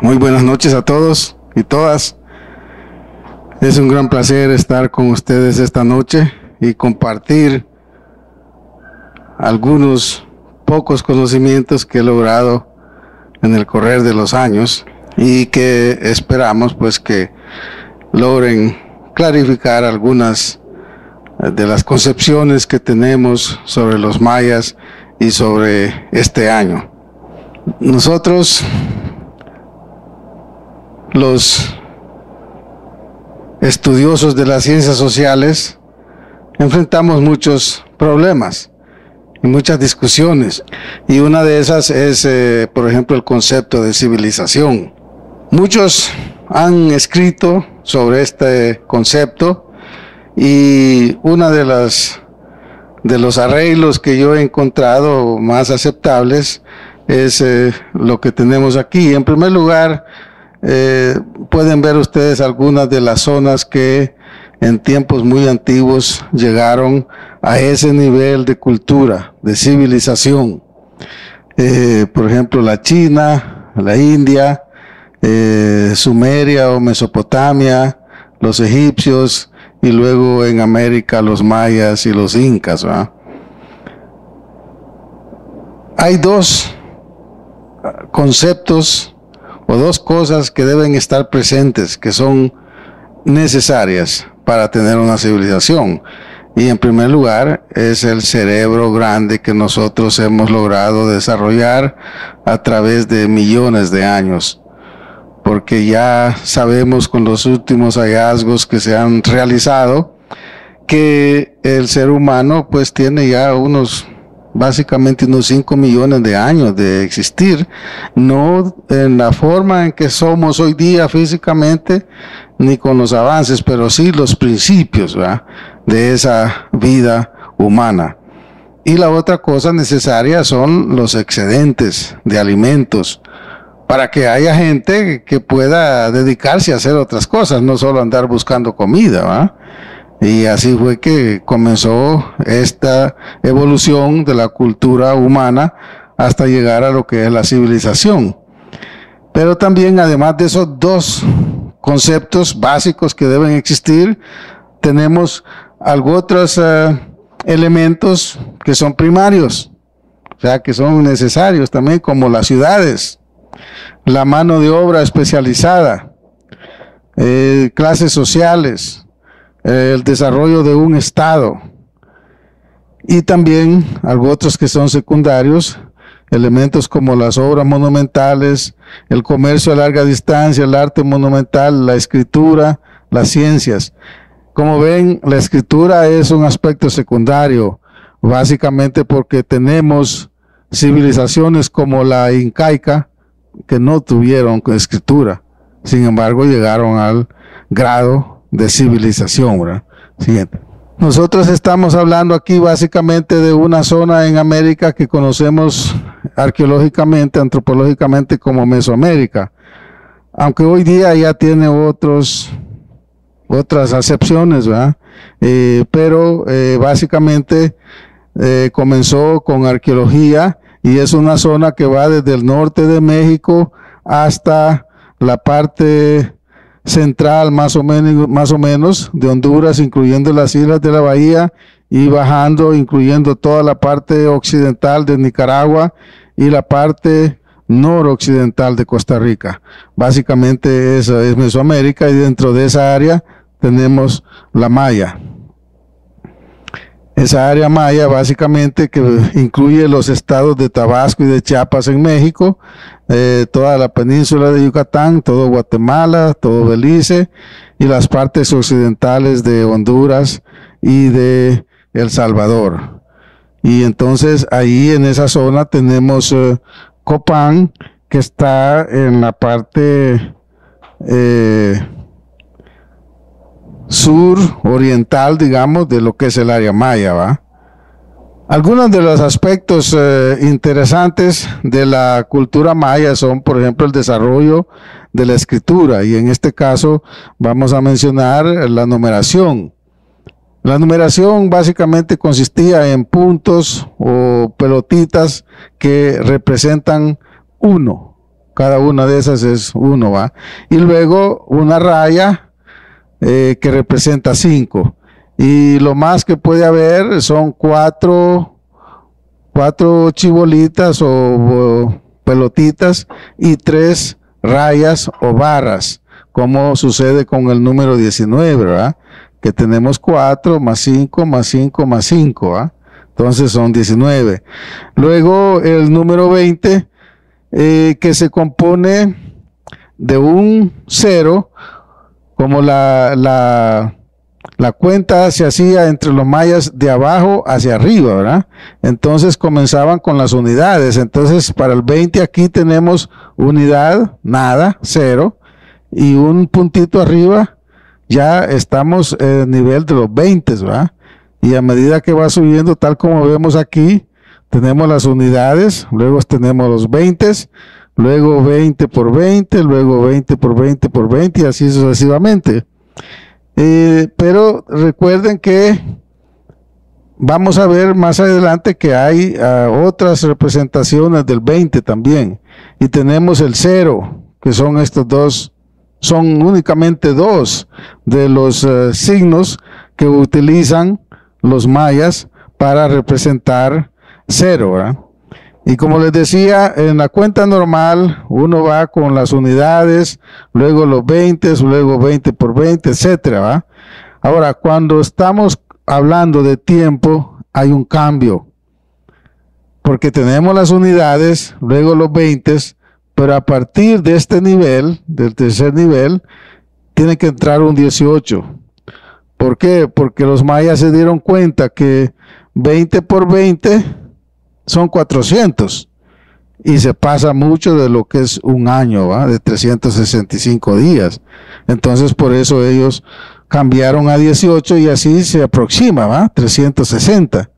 Muy buenas noches a todos y todas. Es un gran placer estar con ustedes esta noche y compartir algunos pocos conocimientos que he logrado en el correr de los años y que esperamos pues que logren clarificar algunas de las concepciones que tenemos sobre los mayas y sobre este año. Nosotros, los estudiosos de las ciencias sociales, enfrentamos muchos problemas y muchas discusiones, y una de esas es, por ejemplo, el concepto de civilización. Muchos han escrito sobre este concepto, y una de los arreglos que yo he encontrado más aceptables es lo que tenemos aquí. En primer lugar, pueden ver ustedes algunas de las zonas que en tiempos muy antiguos llegaron a ese nivel de cultura, de civilización. Por ejemplo, la China, la India, Sumeria o Mesopotamia, los egipcios, y luego en América los mayas y los incas, ¿verdad? Hay dos conceptos o dos cosas que deben estar presentes, que son necesarias para tener una civilización. Y en primer lugar es el cerebro grande que nosotros hemos logrado desarrollar a través de millones de años, porque ya sabemos con los últimos hallazgos que se han realizado que el ser humano pues tiene ya básicamente unos 5 millones de años de existir, no en la forma en que somos hoy día físicamente, ni con los avances, pero sí los principios, ¿verdad?, de esa vida humana. Y la otra cosa necesaria son los excedentes de alimentos, para que haya gente que pueda dedicarse a hacer otras cosas, no solo andar buscando comida, ¿verdad? Y así fue que comenzó esta evolución de la cultura humana hasta llegar a lo que es la civilización. Pero también, además de esos dos conceptos básicos que deben existir, tenemos otros elementos que son primarios, o sea, que son necesarios también, como las ciudades, la mano de obra especializada, clases sociales, el desarrollo de un estado, y también otros que son secundarios, elementos como las obras monumentales, el comercio a larga distancia, el arte monumental, la escritura, las ciencias. Como ven, la escritura es un aspecto secundario, básicamente porque tenemos civilizaciones como la incaica que no tuvieron escritura, sin embargo llegaron al grado de civilización, ¿verdad? Siguiente. Nosotros estamos hablando aquí básicamente de una zona en América que conocemos arqueológicamente, antropológicamente como Mesoamérica, aunque hoy día ya tiene otras acepciones, ¿verdad? Pero básicamente comenzó con arqueología, y es una zona que va desde el norte de México hasta la parte central más o menos de Honduras, incluyendo las islas de la bahía, y bajando, incluyendo toda la parte occidental de Nicaragua y la parte noroccidental de Costa Rica. Básicamente esa es Mesoamérica, y dentro de esa área tenemos la maya. Esa área maya básicamente que incluye los estados de Tabasco y de Chiapas en México, toda la península de Yucatán, todo Guatemala, todo Belice, y las partes occidentales de Honduras y de El Salvador. Y entonces ahí en esa zona tenemos Copán, que está en la parte sur oriental, digamos, de lo que es el área maya, ¿va? Algunos de los aspectos interesantes de la cultura maya son, por ejemplo, el desarrollo de la escritura, y en este caso vamos a mencionar la numeración. La numeración básicamente consistía en puntos o pelotitas que representan 1. cada una de esas es 1, ¿va? Y luego una raya que representa 5. Y lo más que puede haber son 4 chibolitas o pelotitas y 3 rayas o barras, como sucede con el número 19, ¿verdad? Que tenemos 4 más 5 más 5 más 5, ¿verdad? Entonces son 19. Luego el número 20, que se compone de un 0, como la cuenta se hacía entre los mayas de abajo hacia arriba, ¿verdad? Entonces comenzaban con las unidades. Entonces para el 20 aquí tenemos unidad, nada, 0, y un puntito arriba ya estamos en el nivel de los 20, ¿verdad? Y a medida que va subiendo, tal como vemos aquí, tenemos las unidades, luego tenemos los 20, luego 20 por 20, luego 20 por 20 por 20 y así sucesivamente. Pero recuerden que vamos a ver más adelante que hay otras representaciones del 20 también. Y tenemos el 0, que son estos dos, son únicamente 2 de los signos que utilizan los mayas para representar 0, ¿verdad? Y como les decía, en la cuenta normal uno va con las unidades, luego los 20, luego 20 por 20, etcétera, ¿va? Ahora, cuando estamos hablando de tiempo, hay un cambio, porque tenemos las unidades, luego los 20, pero a partir de este nivel, del tercer nivel, tiene que entrar un 18. ¿Por qué? Porque los mayas se dieron cuenta que 20 por 20 son 400 y se pasa mucho de lo que es un año, ¿va? De 365 días. Entonces por eso ellos cambiaron a 18 y así se aproxima, ¿va? 360.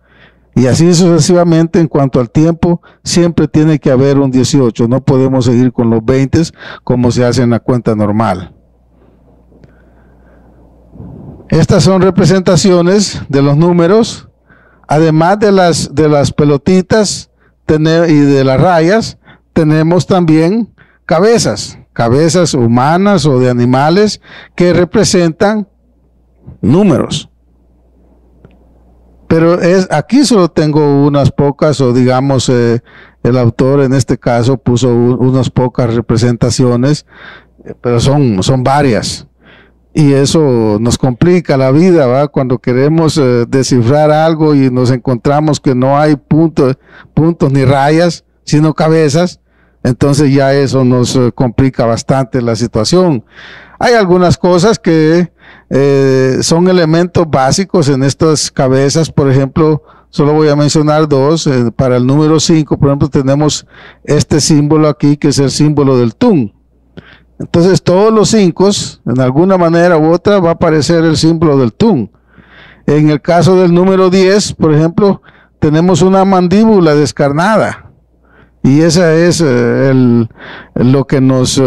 Y así sucesivamente en cuanto al tiempo, siempre tiene que haber un 18. No podemos seguir con los 20 como se hace en la cuenta normal. Estas son representaciones de los números, además de las pelotitas y de las rayas, tenemos también cabezas humanas o de animales que representan números. Pero aquí solo tengo unas pocas, o digamos, el autor en este caso puso unas pocas representaciones, pero son varias. Y eso nos complica la vida, ¿va? Cuando queremos descifrar algo y nos encontramos que no hay puntos ni rayas, sino cabezas, entonces ya eso nos complica bastante la situación. Hay algunas cosas que son elementos básicos en estas cabezas, por ejemplo, solo voy a mencionar 2. Para el número 5, por ejemplo, tenemos este símbolo aquí, que es el símbolo del tun. Entonces todos los 5, en alguna manera u otra, va a aparecer el símbolo del tun. En el caso del número 10, por ejemplo, tenemos una mandíbula descarnada. Y esa es lo que nos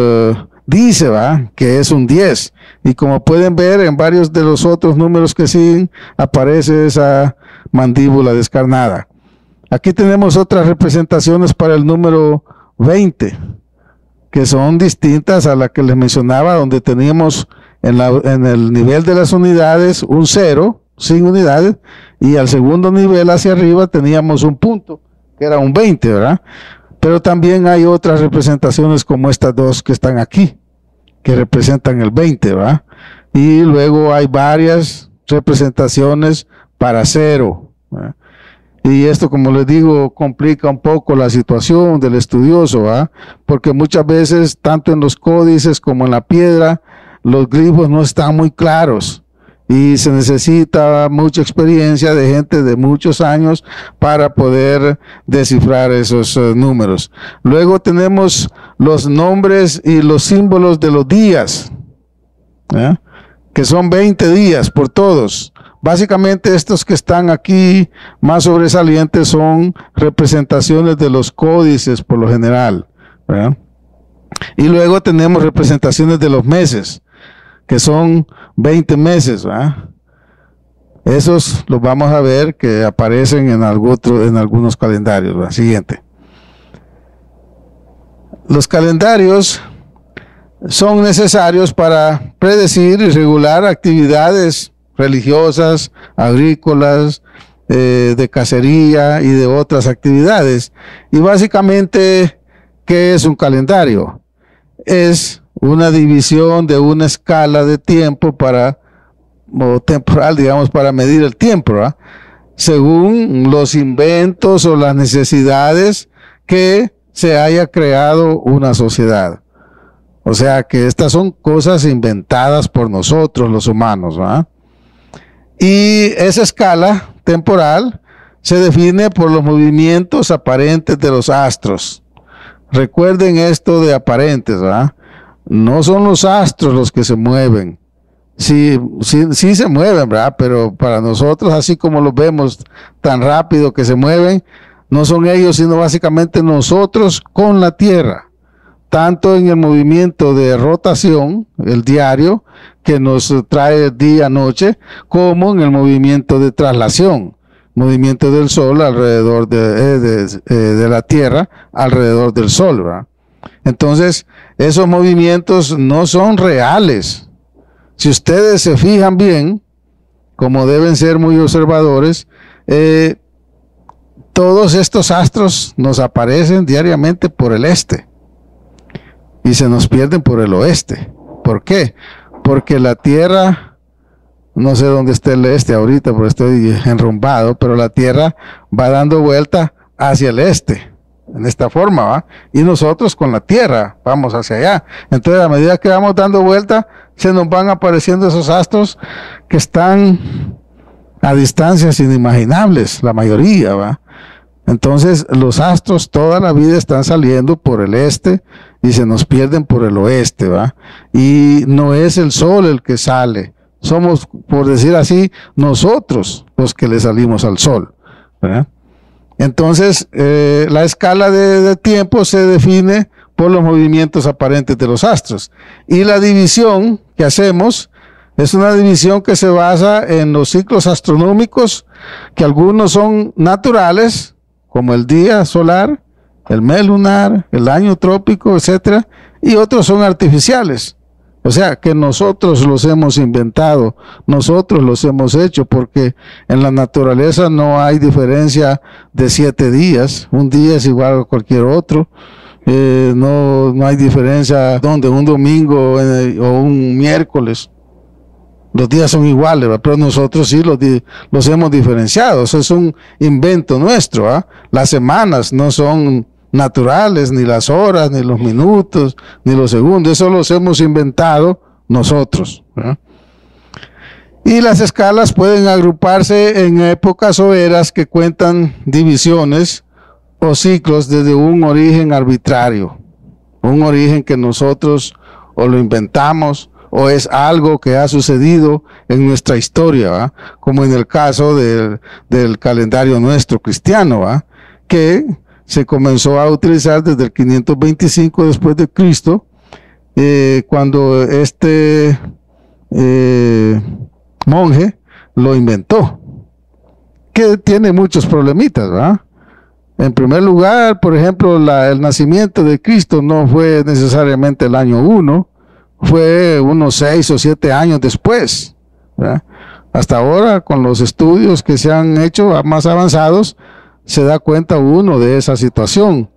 dice, ¿va? Que es un 10. Y como pueden ver, en varios de los otros números que siguen, aparece esa mandíbula descarnada. Aquí tenemos otras representaciones para el número 20. Que son distintas a la que les mencionaba, donde teníamos en el nivel de las unidades un 0, sin unidades, y al segundo nivel hacia arriba teníamos un punto, que era un 20, ¿verdad? Pero también hay otras representaciones como estas dos que están aquí, que representan el 20, ¿verdad? Y luego hay varias representaciones para 0, ¿verdad? Y esto, como les digo, complica un poco la situación del estudioso, ¿va? Porque muchas veces, tanto en los códices como en la piedra, los glifos no están muy claros y se necesita mucha experiencia de gente de muchos años para poder descifrar esos números. Luego tenemos los nombres y los símbolos de los días, ¿eh? Que son 20 días por todos. Básicamente estos que están aquí más sobresalientes son representaciones de los códices por lo general, ¿verdad? Y luego tenemos representaciones de los meses, que son 20 meses, ¿verdad? Esos los vamos a ver que aparecen en algunos calendarios, ¿verdad? Siguiente. Los calendarios son necesarios para predecir y regular actividades religiosas, agrícolas, de cacería y de otras actividades. Y básicamente, ¿qué es un calendario? Es una división de una escala de tiempo o temporal, digamos, para medir el tiempo, ¿verdad? Según los inventos o las necesidades que se haya creado una sociedad. O sea que estas son cosas inventadas por nosotros los humanos, ¿verdad? Y esa escala temporal se define por los movimientos aparentes de los astros. Recuerden esto de aparentes, ¿verdad? No son los astros los que se mueven. Sí se mueven, ¿verdad? Pero para nosotros, así como los vemos tan rápido que se mueven, no son ellos, sino básicamente nosotros con la Tierra. Tanto en el movimiento de rotación, el diario, que nos trae día-noche, como en el movimiento de traslación, movimiento del Sol alrededor de la Tierra, alrededor del Sol, ¿verdad? Entonces, esos movimientos no son reales. Si ustedes se fijan bien, como deben ser muy observadores, todos estos astros nos aparecen diariamente por el este y se nos pierden por el oeste. ¿Por qué? Porque la Tierra, no sé dónde está el este ahorita, porque estoy enrumbado, pero la Tierra va dando vuelta hacia el este, en esta forma, ¿va? Y nosotros con la Tierra vamos hacia allá. Entonces, a medida que vamos dando vuelta, se nos van apareciendo esos astros que están a distancias inimaginables, la mayoría, ¿va? Entonces, los astros toda la vida están saliendo por el este y se nos pierden por el oeste, ¿va? Y no es el Sol el que sale, somos, por decir así, nosotros los que le salimos al Sol, ¿verdad? Entonces, la escala de tiempo se define por los movimientos aparentes de los astros. Y la división que hacemos es una división que se basa en los ciclos astronómicos, que algunos son naturales, como el día solar, el mes lunar, el año trópico, etcétera, y otros son artificiales. O sea, que nosotros los hemos inventado, nosotros los hemos hecho, porque en la naturaleza no hay diferencia de 7 días. Un día es igual a cualquier otro. No hay diferencia donde un domingo o un miércoles. Los días son iguales, ¿verdad? Pero nosotros sí los hemos diferenciado. Eso es un invento nuestro, ¿verdad? Las semanas no son naturales, ni las horas, ni los minutos, ni los segundos. Eso los hemos inventado nosotros, ¿verdad? Y las escalas pueden agruparse en épocas o eras que cuentan divisiones o ciclos desde un origen arbitrario, un origen que nosotros o lo inventamos o es algo que ha sucedido en nuestra historia, ¿va? Como en el caso del calendario nuestro cristiano, ¿va? Que se comenzó a utilizar desde el 525 después de Cristo, cuando este monje lo inventó, que tiene muchos problemitas, ¿va? En primer lugar, por ejemplo, el nacimiento de Cristo no fue necesariamente el año 1, fue unos 6 o 7 años después, ¿verdad? Hasta ahora, con los estudios que se han hecho más avanzados, se da cuenta uno de esa situación.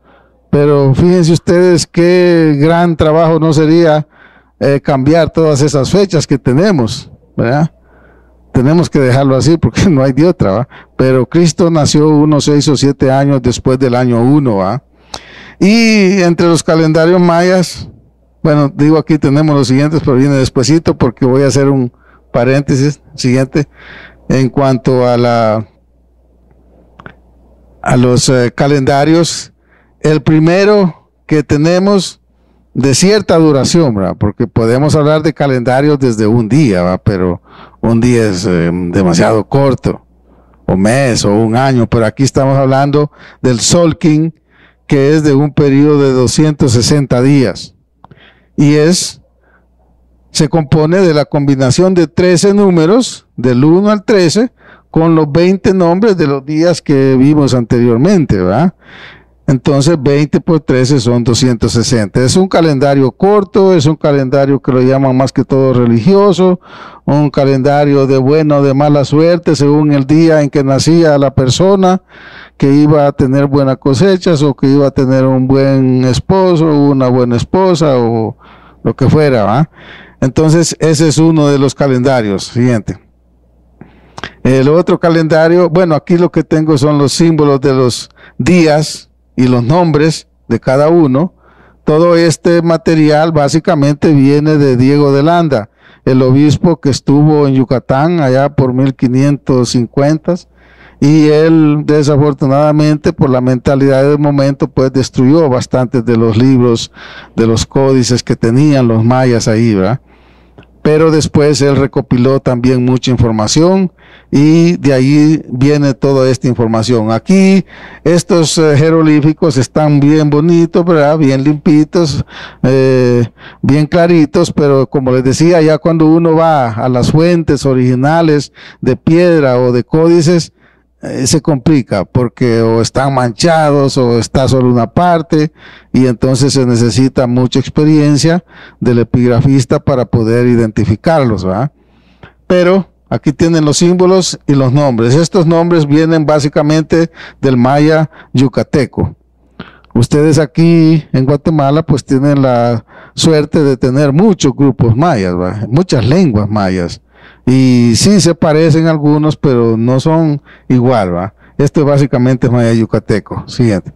Pero fíjense ustedes qué gran trabajo no sería cambiar todas esas fechas que tenemos, ¿verdad? Tenemos que dejarlo así porque no hay de otra, ¿va? Pero Cristo nació unos 6 o 7 años después del año 1, ¿va? Y entre los calendarios mayas, bueno, digo aquí tenemos los siguientes, pero viene despuesito porque voy a hacer un paréntesis siguiente en cuanto a los calendarios. El primero que tenemos de cierta duración, ¿verdad? Porque podemos hablar de calendarios desde un día, ¿verdad? Pero un día es demasiado corto, o mes, o un año, pero aquí estamos hablando del Solkin, que es de un periodo de 260 días. Y se compone de la combinación de 13 números, del 1 al 13, con los 20 nombres de los días que vimos anteriormente, ¿verdad? Entonces 20 por 13 son 260. Es un calendario corto, es un calendario que lo llaman más que todo religioso, un calendario de buena o de mala suerte según el día en que nacía la persona, que iba a tener buenas cosechas o que iba a tener un buen esposo o una buena esposa o lo que fuera, ¿va? Entonces ese es uno de los calendarios. Siguiente. El otro calendario, bueno, aquí lo que tengo son los símbolos de los días y los nombres de cada uno. Todo este material básicamente viene de Diego de Landa, el obispo que estuvo en Yucatán allá por 1550, y él desafortunadamente por la mentalidad del momento pues destruyó bastantes de los libros, de los códices que tenían los mayas ahí, ¿verdad? Pero después él recopiló también mucha información y de ahí viene toda esta información. Aquí estos jeroglíficos están bien bonitos, ¿verdad? Bien limpitos, bien claritos, pero como les decía, ya cuando uno va a las fuentes originales de piedra o de códices, se complica porque o están manchados o está solo una parte y entonces se necesita mucha experiencia del epigrafista para poder identificarlos, ¿verdad? Pero aquí tienen los símbolos y los nombres. Estos nombres vienen básicamente del maya yucateco. Ustedes aquí en Guatemala pues tienen la suerte de tener muchos grupos mayas, ¿verdad? Muchas lenguas mayas. Y sí se parecen algunos, pero no son igual, ¿va? Esto básicamente es maya yucateco. Siguiente.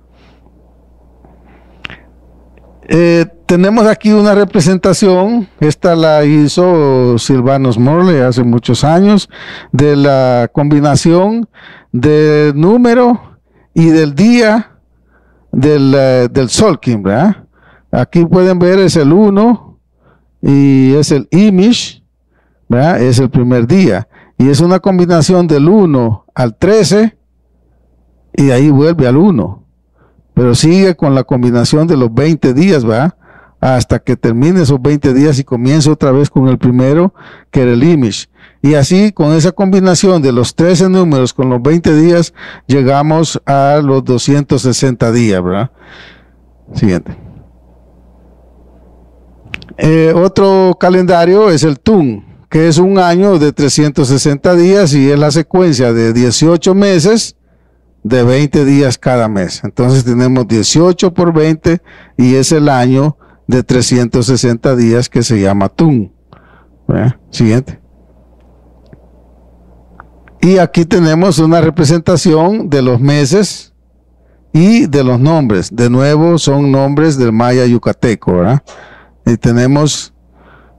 Tenemos aquí una representación, esta la hizo Silvanus Morley hace muchos años, de la combinación del número y del día del Solkin, ¿verdad? Aquí pueden ver es el 1 y es el Imish, ¿verdad? Es el primer día y es una combinación del 1 al 13 y de ahí vuelve al 1, pero sigue con la combinación de los 20 días, ¿verdad? Hasta que termine esos 20 días y comience otra vez con el primero, que era el Imish. Y así, con esa combinación de los 13 números con los 20 días, llegamos a los 260 días, ¿verdad? Siguiente. Otro calendario es el Tun, que es un año de 360 días y es la secuencia de 18 meses de 20 días cada mes. Entonces tenemos 18 por 20 y es el año de 360 días que se llama Tun. Siguiente. Y aquí tenemos una representación de los meses y de los nombres. De nuevo son nombres del maya yucateco, ¿verdad? Y tenemos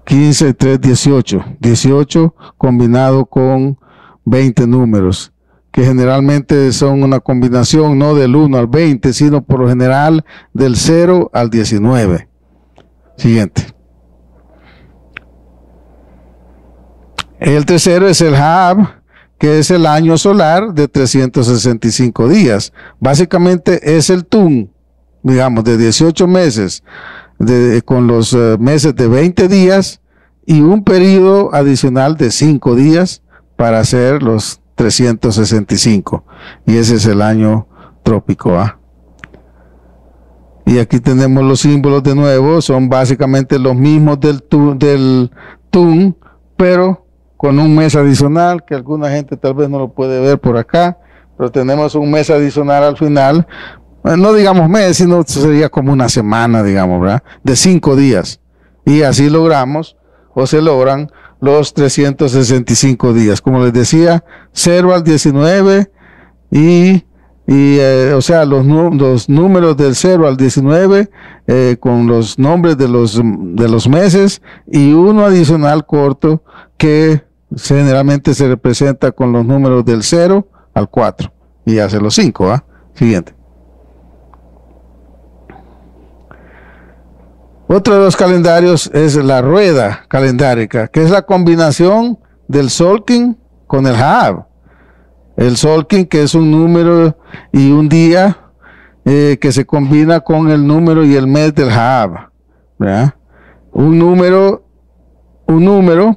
15, 3, 18. 18 combinado con 20 números, que generalmente son una combinación no del 1 al 20, sino por lo general del 0 al 19. Siguiente. El tercero es el Haab, que es el año solar de 365 días. Básicamente es el Tun, digamos, de 18 meses, con los meses de 20 días y un periodo adicional de 5 días para hacer los 365. Y ese es el año trópico A. Y aquí tenemos los símbolos de nuevo, son básicamente los mismos del Tun, pero con un mes adicional, que alguna gente tal vez no lo puede ver por acá, pero tenemos un mes adicional al final, no digamos mes, sino sería como una semana, digamos, ¿verdad? De 5 días. Y así logramos, o se logran, los 365 días. Como les decía, 0 al 19 o sea, los números del 0 al 19 con los nombres de los meses y uno adicional corto que generalmente se representa con los números del 0 al 4 y hace los 5, ¿ah? Siguiente. Otro de los calendarios es la rueda calendárica, que es la combinación del Solkin con el Haab. El Solkin, que es un número y un día que se combina con el número y el mes del Haab, ¿verdad? Un número,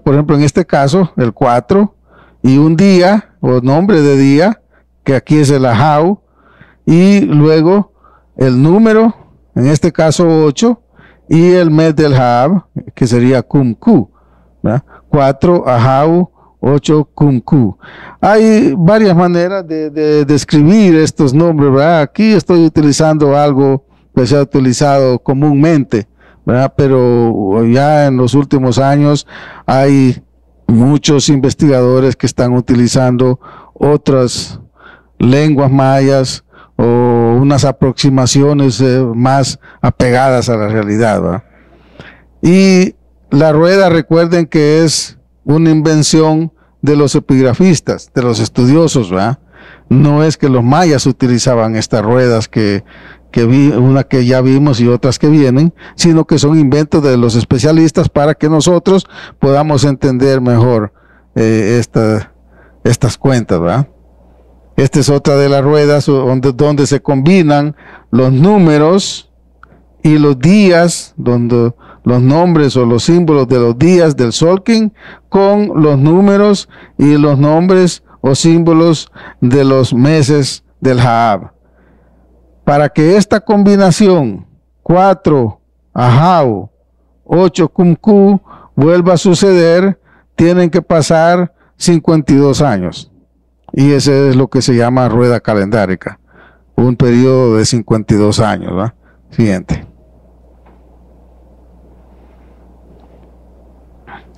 por ejemplo en este caso, el 4, y un día, o nombre de día, que aquí es el Ahau, y luego el número, en este caso 8, y el mes del Hab, que sería Kumku, ¿verdad? 4 Ahau, 8 Kumku. Hay varias maneras de describir estos nombres, ¿verdad? Aquí estoy utilizando algo que se ha utilizado comúnmente, ¿verdad? Pero ya en los últimos años hay muchos investigadores que están utilizando otras lenguas mayas o unas aproximaciones más apegadas a la realidad, ¿verdad? Y la rueda, recuerden que es una invención de los epigrafistas, de los estudiosos, ¿verdad? No es que los mayas utilizaban estas ruedas una que ya vimos y otras que vienen, sino que son inventos de los especialistas para que nosotros podamos entender mejor estas cuentas, ¿verdad? Esta es otra de las ruedas donde se combinan los números y los días, donde los nombres o los símbolos de los días del Tzolk'in con los números y los nombres o símbolos de los meses del Hab. Para que esta combinación 4 Ahau, 8 Kumku vuelva a suceder, tienen que pasar 52 años. Y ese es lo que se llama rueda calendárica, un periodo de 52 años, ¿verdad? Siguiente.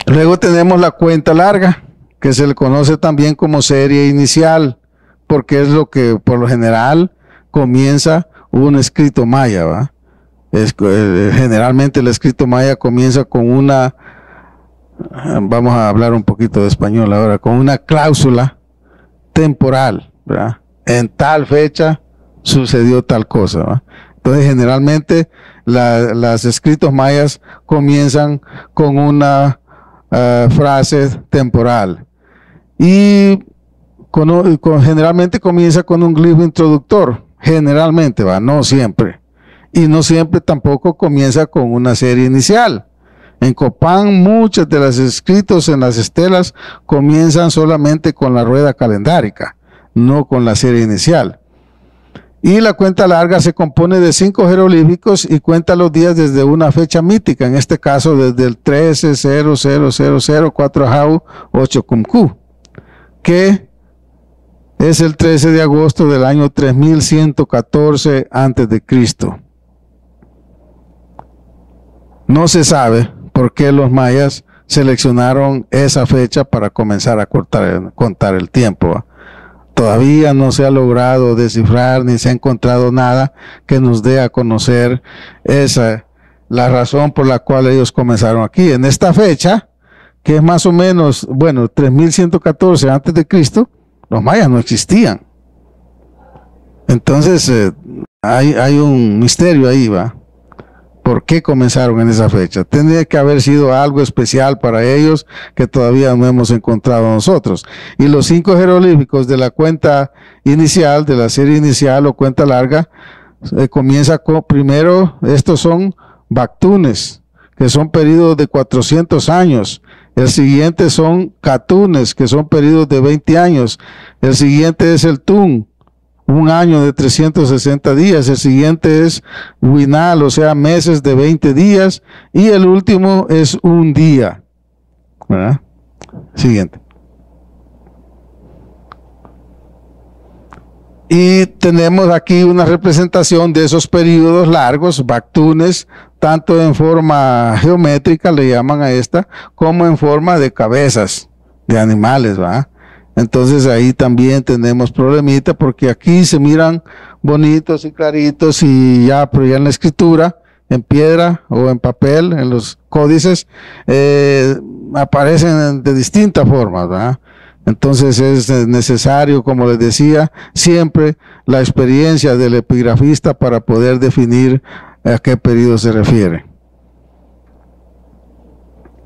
Luego tenemos la cuenta larga, que se le conoce también como serie inicial, porque es lo que por lo general comienza un escrito maya, ¿va? Generalmente el escrito maya comienza con una, vamos a hablar un poquito de español ahora, con una cláusula temporal, ¿verdad? En tal fecha sucedió tal cosa, ¿va? Entonces generalmente los escritos mayas comienzan con una frase temporal y generalmente comienza con un glifo introductor, generalmente, va, no siempre, y no siempre tampoco comienza con una serie inicial. En Copán muchos de los escritos en las estelas comienzan solamente con la rueda calendárica, no con la serie inicial. Y la cuenta larga se compone de 5 jeroglíficos y cuenta los días desde una fecha mítica, en este caso desde el 130000 4 Ahau 8 Kumku, que es el 13 de agosto del año 3114 a.C. No se sabe por qué los mayas seleccionaron esa fecha para comenzar a contar el tiempo, ¿va? Todavía no se ha logrado descifrar ni se ha encontrado nada que nos dé a conocer la razón por la cual ellos comenzaron aquí. En esta fecha, que es más o menos, bueno, 3114 antes de Cristo, los mayas no existían. Entonces, hay un misterio ahí, ¿va? ¿Por qué comenzaron en esa fecha? Tendría que haber sido algo especial para ellos que todavía no hemos encontrado nosotros. Y los 5 jeroglíficos de la cuenta inicial, de la serie inicial o cuenta larga, comienza con, primero, estos son bactunes, que son periodos de 400 años. El siguiente son catunes, que son periodos de 20 años. El siguiente es el tun, un año de 360 días. El siguiente es Winal, o sea, meses de 20 días. Y el último es un día, ¿verdad? Siguiente. Y tenemos aquí una representación de esos periodos largos, bactunes, tanto en forma geométrica, le llaman a esta, como en forma de cabezas de animales, ¿va? Entonces ahí también tenemos problemita porque aquí se miran bonitos y claritos y ya, pero ya en la escritura, en piedra o en papel, en los códices, aparecen de distintas formas, ¿verdad? Entonces es necesario, como les decía, siempre la experiencia del epigrafista para poder definir a qué periodo se refiere.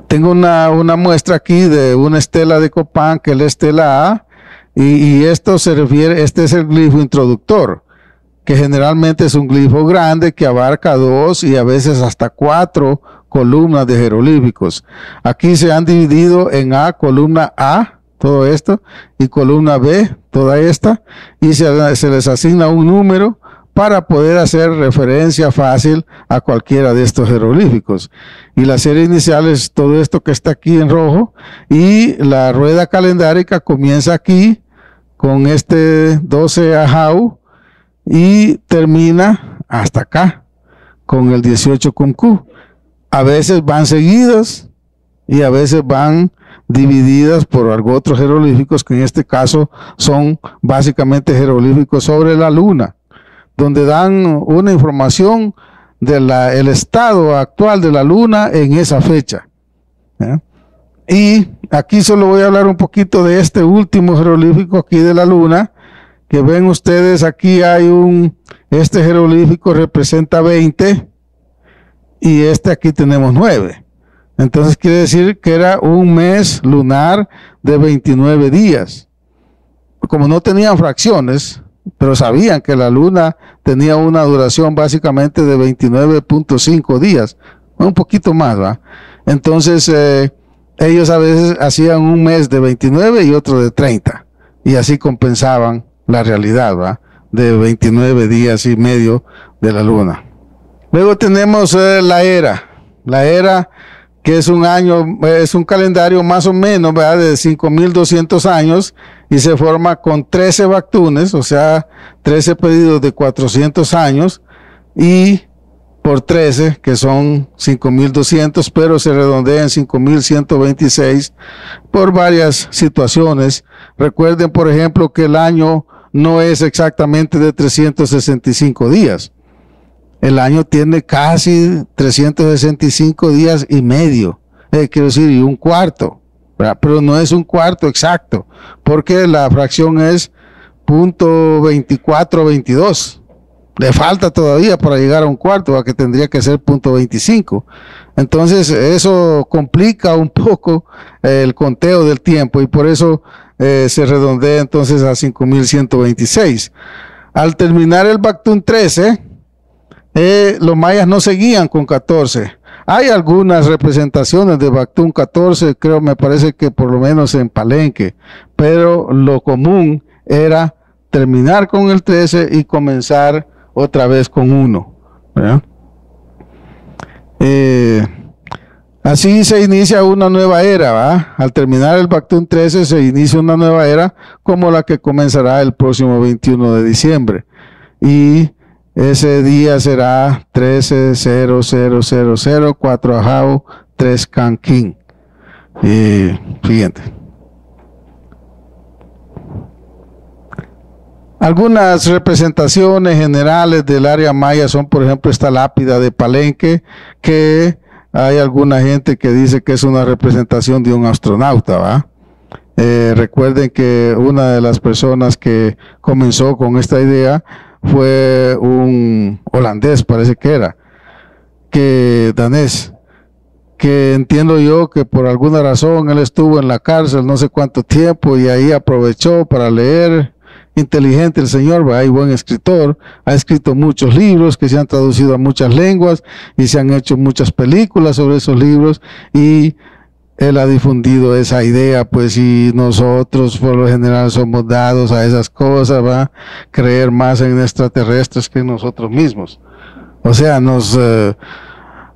Tengo una muestra aquí de una estela de Copán, que es la estela A, y esto se refiere, este es el glifo introductor, que generalmente es un glifo grande que abarca 2 y a veces hasta 4 columnas de jeroglíficos. Aquí se han dividido en A, columna A, todo esto, y columna B, toda esta, y se les asigna un número para poder hacer referencia fácil a cualquiera de estos jeroglíficos. Y la serie inicial es todo esto que está aquí en rojo, y la rueda calendárica comienza aquí con este 12 Ahau y termina hasta acá con el 18 Cumcu. A veces van seguidas y a veces van divididas por algo otros jeroglíficos, que en este caso son básicamente jeroglíficos sobre la luna, donde dan una información del estado actual de la luna en esa fecha. Y aquí solo voy a hablar un poquito de este último jeroglífico aquí de la luna, que ven ustedes aquí hay este jeroglífico representa 20 y este aquí tenemos 9. Entonces quiere decir que era un mes lunar de 29 días. Como no tenían fracciones, pero sabían que la luna tenía una duración básicamente de 29.5 días, un poquito más, ¿va? Entonces ellos a veces hacían un mes de 29 y otro de 30, y así compensaban la realidad, ¿va? De 29 días y medio de la luna. Luego tenemos la era, que es un año, es un calendario más o menos, ¿verdad?, de 5.200 años, y se forma con 13 bactunes, o sea, 13 pedidos de 400 años, y por 13, que son 5.200, pero se redondea en 5.126 por varias situaciones. Recuerden, por ejemplo, que el año no es exactamente de 365 días. El año tiene casi 365 días y medio, quiero decir, y un cuarto, ¿verdad? Pero no es un cuarto exacto, porque la fracción es .2422. Le falta todavía para llegar a un cuarto, a que tendría que ser .25. Entonces eso complica un poco el conteo del tiempo, y por eso se redondea entonces a 5.126. Al terminar el Bactún 13, los mayas no seguían con 14. Hay algunas representaciones de Bactún 14, me parece que por lo menos en Palenque, pero lo común era terminar con el 13 y comenzar otra vez con 1. Así se inicia una nueva era, ¿va? Al terminar el Bactún 13 se inicia una nueva era, como la que comenzará el próximo 21 de diciembre. Y ese día será 13.0000 4 Ahau 3 Canquín. Siguiente. Algunas representaciones generales del área maya son, por ejemplo, esta lápida de Palenque, que hay alguna gente que dice que es una representación de un astronauta, ¿va? Recuerden que una de las personas que comenzó con esta idea fue un holandés, parece que era, danés, que entiendo yo que por alguna razón él estuvo en la cárcel no sé cuánto tiempo y ahí aprovechó para leer. Inteligente el señor, hay buen escritor, ha escrito muchos libros que se han traducido a muchas lenguas y se han hecho muchas películas sobre esos libros, y él ha difundido esa idea, pues, y nosotros por lo general somos dados a esas cosas, ¿va? Creer más en extraterrestres que en nosotros mismos. O sea, nos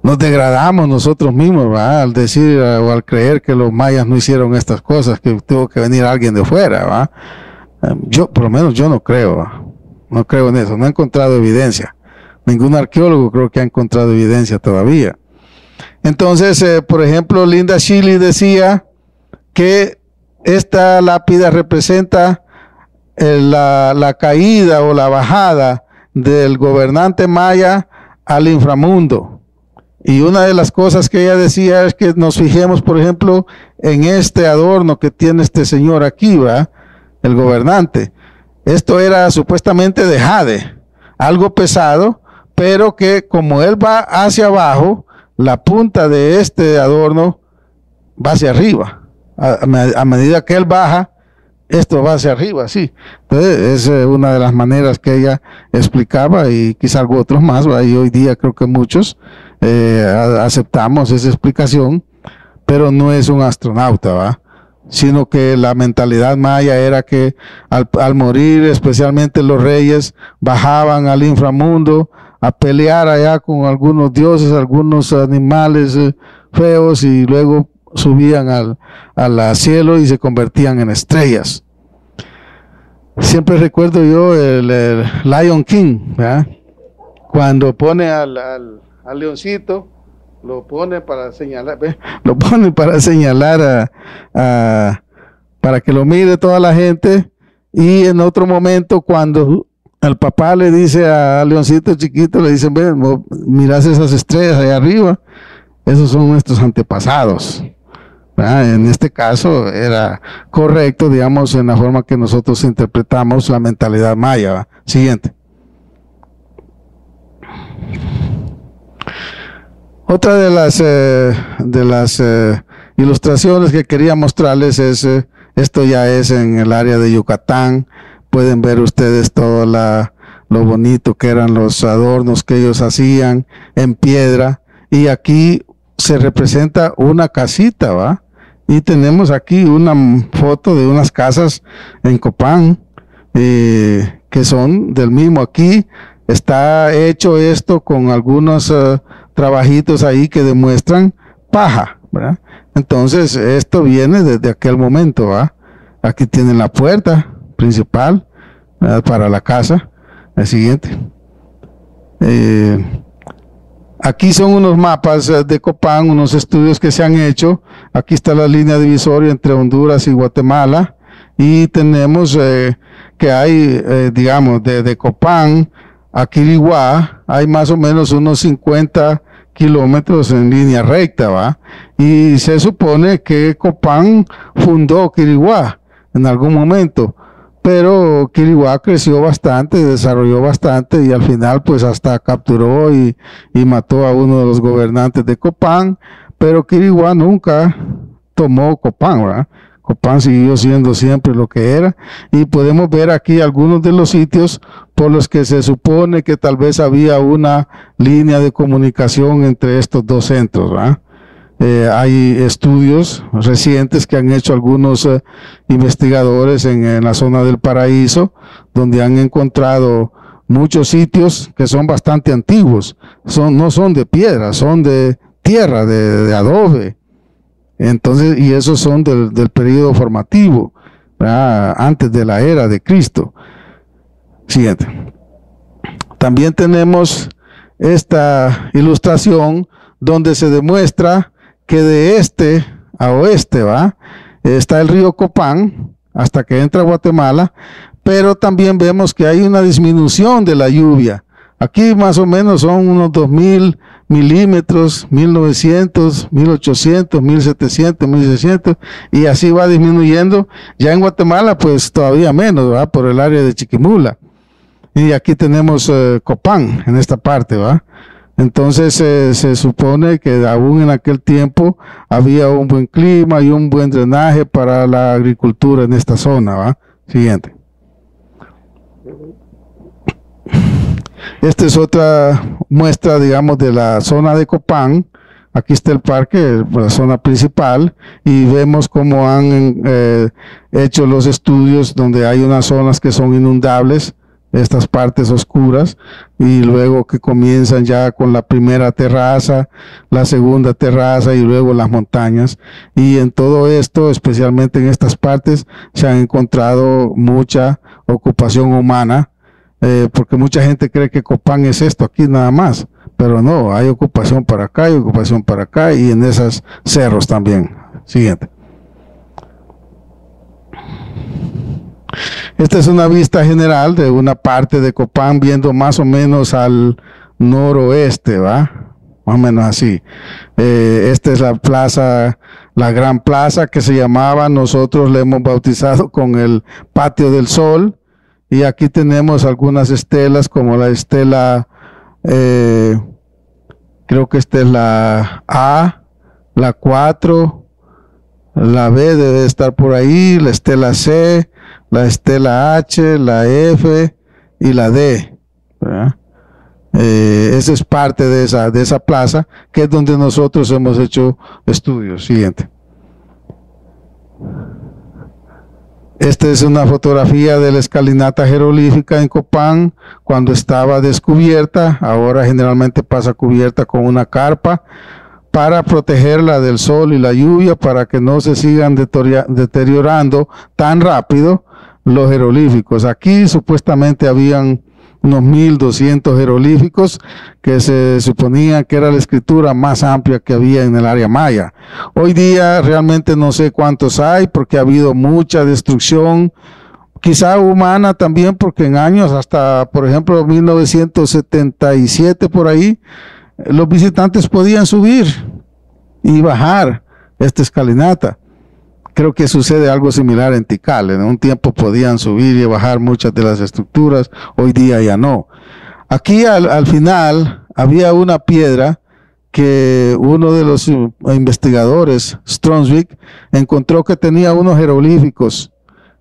degradamos nosotros mismos, ¿va? Al decir o al creer que los mayas no hicieron estas cosas, que tuvo que venir alguien de fuera, ¿va? Yo, por lo menos yo no creo en eso, no he encontrado evidencia. Ningún arqueólogo creo que ha encontrado evidencia todavía. Entonces, por ejemplo, Linda Shilly decía que esta lápida representa la caída o la bajada del gobernante maya al inframundo. Y una de las cosas que ella decía es que nos fijemos, por ejemplo, en este adorno que tiene este señor aquí, ¿va? El gobernante. Esto era supuestamente de jade, algo pesado, pero que como él va hacia abajo, la punta de este adorno va hacia arriba. A medida que él baja, esto va hacia arriba, sí. Entonces, es una de las maneras que ella explicaba, y quizá algo otros más, ¿va? Y hoy día creo que muchos aceptamos esa explicación, pero no es un astronauta, ¿va? sino que la mentalidad maya era que al morir, especialmente los reyes, bajaban al inframundo a pelear allá con algunos dioses, algunos animales feos, y luego subían al cielo y se convertían en estrellas. Siempre recuerdo yo el Lion King, ¿verdad? Cuando pone al leoncito, lo pone para señalar, ¿ve? Lo pone para señalar para que lo mire toda la gente, y en otro momento cuando el papá le dice al leoncito chiquito, le dice: ven, mirás esas estrellas allá arriba, esos son nuestros antepasados. En este caso era correcto, digamos, en la forma que nosotros interpretamos la mentalidad maya. ¿Va? Siguiente. Otra de las ilustraciones que quería mostrarles es, esto ya es en el área de Yucatán. Pueden ver ustedes todo lo bonito que eran los adornos que ellos hacían en piedra, y aquí se representa una casita, ¿va? Y tenemos aquí una foto de unas casas en Copán, que son del mismo. Aquí está hecho esto con algunos trabajitos ahí que demuestran paja, ¿verdad? Entonces esto viene desde aquel momento, ¿va? Aquí tienen la puerta principal, ¿verdad?, para la casa. El siguiente. Aquí son unos mapas de Copán, unos estudios que se han hecho. Aquí está la línea divisoria entre Honduras y Guatemala, y tenemos que hay, digamos, de Copán a Quiriguá, hay más o menos unos 50 kilómetros en línea recta, ¿va? Y se supone que Copán fundó Quiriguá en algún momento, pero Quiriguá creció bastante, desarrolló bastante, y al final pues hasta capturó y mató a uno de los gobernantes de Copán, pero Quiriguá nunca tomó Copán, ¿verdad? Copán siguió siendo siempre lo que era, y podemos ver aquí algunos de los sitios por los que se supone que tal vez había una línea de comunicación entre estos dos centros, ¿verdad? Hay estudios recientes que han hecho algunos investigadores en la zona del Paraíso, donde han encontrado muchos sitios que son bastante antiguos. No son de piedra, son de tierra, de adobe. Entonces, y esos son del periodo formativo, ¿verdad?, antes de la era de Cristo. Siguiente. También tenemos esta ilustración donde se demuestra que de este a oeste, ¿va?, está el río Copán hasta que entra a Guatemala, pero también vemos que hay una disminución de la lluvia. Aquí más o menos son unos 2000 milímetros, 1900, 1800, 1700, 1600, y así va disminuyendo. Ya en Guatemala pues todavía menos, ¿va?, por el área de Chiquimula. Y aquí tenemos Copán en esta parte, ¿va? Entonces se supone que aún en aquel tiempo había un buen clima y un buen drenaje para la agricultura en esta zona, ¿va? Siguiente. Esta es otra muestra, digamos, de la zona de Copán. Aquí está el parque, la zona principal, y vemos cómo han hecho los estudios donde hay unas zonas que son inundables, estas partes oscuras, y luego que comienzan ya con la primera terraza, la segunda terraza y luego las montañas. Y en todo esto, especialmente en estas partes, se han encontrado mucha ocupación humana, porque mucha gente cree que Copán es esto aquí nada más, pero no, hay ocupación para acá, hay ocupación para acá, y en esos cerros también. Siguiente. Esta es una vista general de una parte de Copán viendo más o menos al noroeste, ¿va? Más o menos así. Esta es la plaza, la gran plaza que se llamaba, nosotros le hemos bautizado con el Patio del Sol, y aquí tenemos algunas estelas como la estela, creo que esta es la A, la 4, la B debe estar por ahí, la estela C, la estela H, la F y la D, ¿verdad? Esa es parte de esa plaza, que es donde nosotros hemos hecho estudios. Siguiente. Esta es una fotografía de la escalinata jeroglífica en Copán cuando estaba descubierta. Ahora generalmente pasa cubierta con una carpa para protegerla del sol y la lluvia, para que no se sigan deteriorando tan rápido los jeroglíficos. Aquí supuestamente habían unos 1200 jeroglíficos que se suponía que era la escritura más amplia que había en el área maya. Hoy día realmente no sé cuántos hay, porque ha habido mucha destrucción, quizá humana también, porque en años hasta, por ejemplo, 1977 por ahí, los visitantes podían subir y bajar esta escalinata. Creo que sucede algo similar en Tikal. En un tiempo podían subir y bajar muchas de las estructuras, hoy día ya no. Aquí al final había una piedra que uno de los investigadores, Stronsvik, encontró que tenía unos jeroglíficos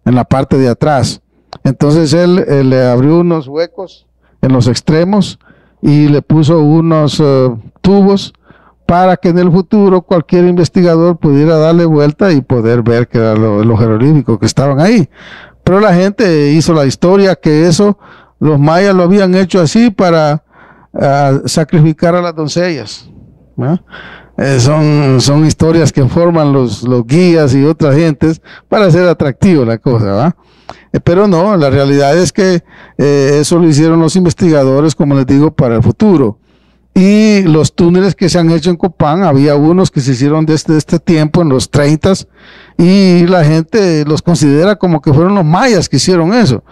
en la parte de atrás. Entonces él le abrió unos huecos en los extremos y le puso unos tubos para que en el futuro cualquier investigador pudiera darle vuelta y poder ver que eran los jeroglíficos que estaban ahí. Pero la gente hizo la historia que eso, los mayas lo habían hecho así para sacrificar a las doncellas, ¿no? Son historias que forman los guías y otras gentes para hacer atractivo la cosa, ¿va? Pero no, la realidad es que eso lo hicieron los investigadores, como les digo, para el futuro. Y los túneles que se han hecho en Copán, había unos que se hicieron desde este tiempo, en los 30s, y la gente los considera como que fueron los mayas que hicieron eso.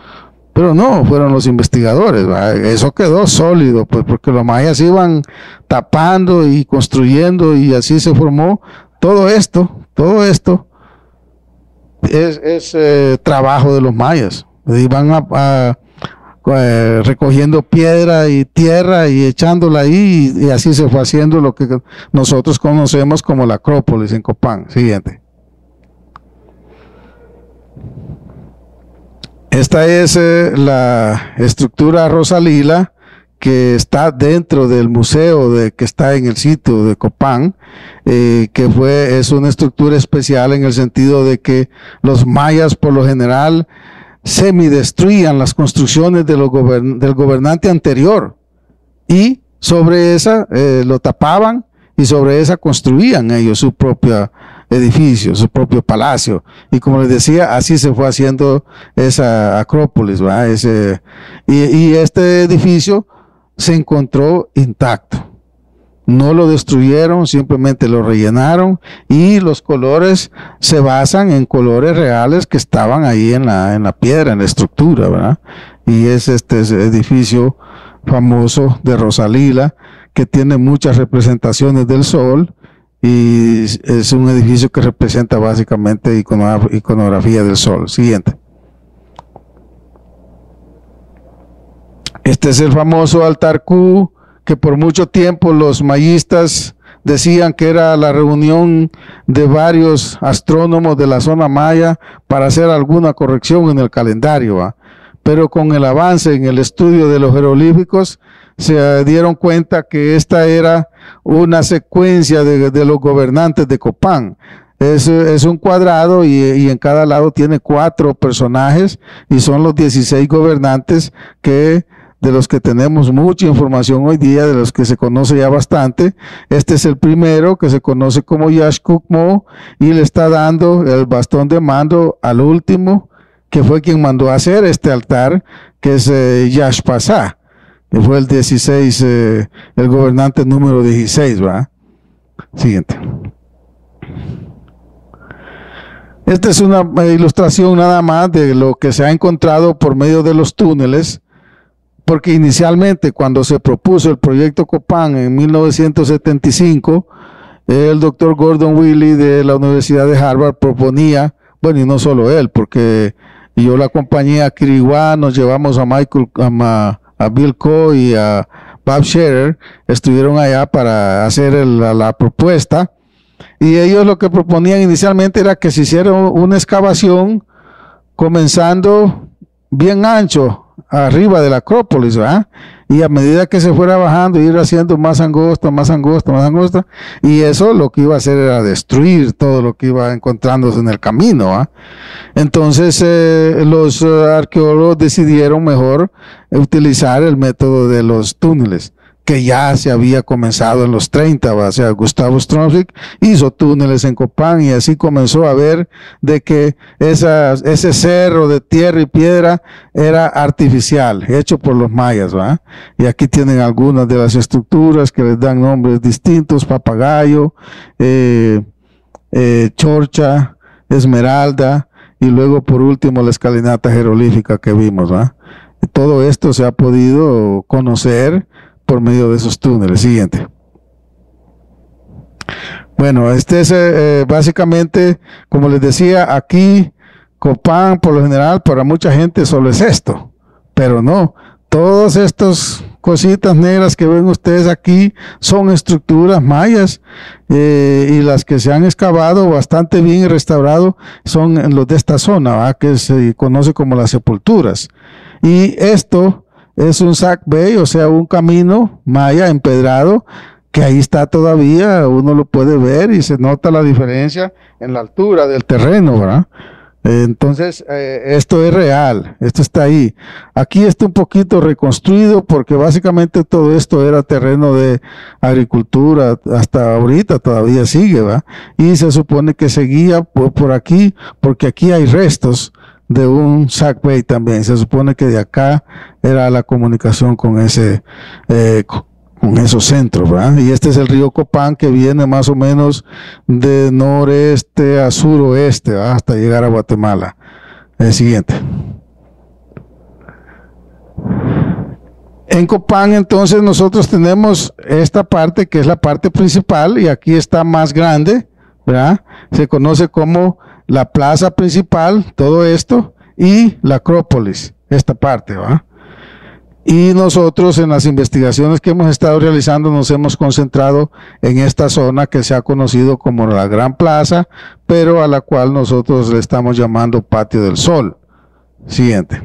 Pero no, fueron los investigadores, ¿va? Eso quedó sólido, pues porque los mayas iban tapando y construyendo, y así se formó todo esto. Todo esto es trabajo de los mayas. Iban recogiendo piedra y tierra y echándola ahí, y así se fue haciendo lo que nosotros conocemos como la Acrópolis en Copán. Siguiente. Esta es la estructura Rosalila, que está dentro del museo que está en el sitio de Copán, es una estructura especial en el sentido de que los mayas por lo general semidestruían las construcciones del gobernante anterior, y sobre esa lo tapaban, y sobre esa construían ellos su propio edificio, su propio palacio. Y como les decía, así se fue haciendo esa Acrópolis, ¿va? Y este edificio se encontró intacto. No lo destruyeron, simplemente lo rellenaron, y los colores se basan en colores reales que estaban ahí en la piedra, en la estructura, ¿verdad? Y es este edificio famoso de Rosalila, que tiene muchas representaciones del sol, y es un edificio que representa básicamente iconografía del sol. Siguiente. Este es el famoso altar Q, que por mucho tiempo los mayistas decían que era la reunión de varios astrónomos de la zona maya para hacer alguna corrección en el calendario, ¿va? Pero con el avance en el estudio de los jeroglíficos se dieron cuenta que esta era una secuencia de los gobernantes de Copán. Es un cuadrado, y en cada lado tiene 4 personajes, y son los 16 gobernantes de los que tenemos mucha información hoy día, de los que se conoce ya bastante. Este es el primero, que se conoce como Yaxcucmo, y le está dando el bastón de mando al último, que fue quien mandó a hacer este altar, que es Yaxpasá, que fue el 16, el gobernante número 16, ¿va? Siguiente. Esta es una ilustración nada más de lo que se ha encontrado por medio de los túneles, porque inicialmente, cuando se propuso el proyecto Copán en 1975, el doctor Gordon Willey de la Universidad de Harvard proponía, bueno, y no solo él, porque yo la acompañé a Quiriguá, nos llevamos a Bill Coe y a Bob Scherer, estuvieron allá para hacer la propuesta, y ellos lo que proponían inicialmente era que se hiciera una excavación comenzando bien ancho arriba de la Acrópolis, ¿verdad? y a medida que se fuera bajando, ir haciendo más angosta, más angosta, más angosta, y eso lo que iba a hacer era destruir todo lo que iba encontrándose en el camino, ¿ah? Entonces los arqueólogos decidieron mejor utilizar el método de los túneles, que ya se había comenzado en los 30, o sea, Gustavo Stromvik hizo túneles en Copán y así comenzó a ver de que ese cerro de tierra y piedra era artificial, hecho por los mayas, ¿va? Y aquí tienen algunas de las estructuras que les dan nombres distintos: Papagayo, Chorcha, Esmeralda, y luego por último la escalinata jeroglífica que vimos, ¿va? Y todo esto se ha podido conocer por medio de esos túneles. Siguiente. Bueno, este es básicamente, como les decía, aquí Copán por lo general para mucha gente solo es esto, pero no, todas estas cositas negras que ven ustedes aquí son estructuras mayas, y las que se han excavado bastante bien y restaurado son los de esta zona, ¿va? Que se conoce como las sepulturas. Y esto es un Sac Bay, o sea, un camino maya empedrado, que ahí está todavía, uno lo puede ver y se nota la diferencia en la altura del terreno, ¿verdad? Entonces, esto es real, esto está ahí. Aquí está un poquito reconstruido porque básicamente todo esto era terreno de agricultura, hasta ahorita todavía sigue, ¿va? Y se supone que seguía por aquí, porque aquí hay restos de un Sac Bay también. Se supone que de acá era la comunicación con ese con esos centros, ¿verdad? Y este es el río Copán, que viene más o menos de noreste a suroeste, ¿verdad? Hasta llegar a Guatemala. El siguiente. En Copán entonces nosotros tenemos esta parte que es la parte principal, y aquí está más grande, ¿verdad? Se conoce como la plaza principal, todo esto, y la Acrópolis, esta parte, ¿va? Y nosotros en las investigaciones que hemos estado realizando nos hemos concentrado en esta zona que se ha conocido como la Gran Plaza, pero a la cual nosotros le estamos llamando Patio del Sol. Siguiente.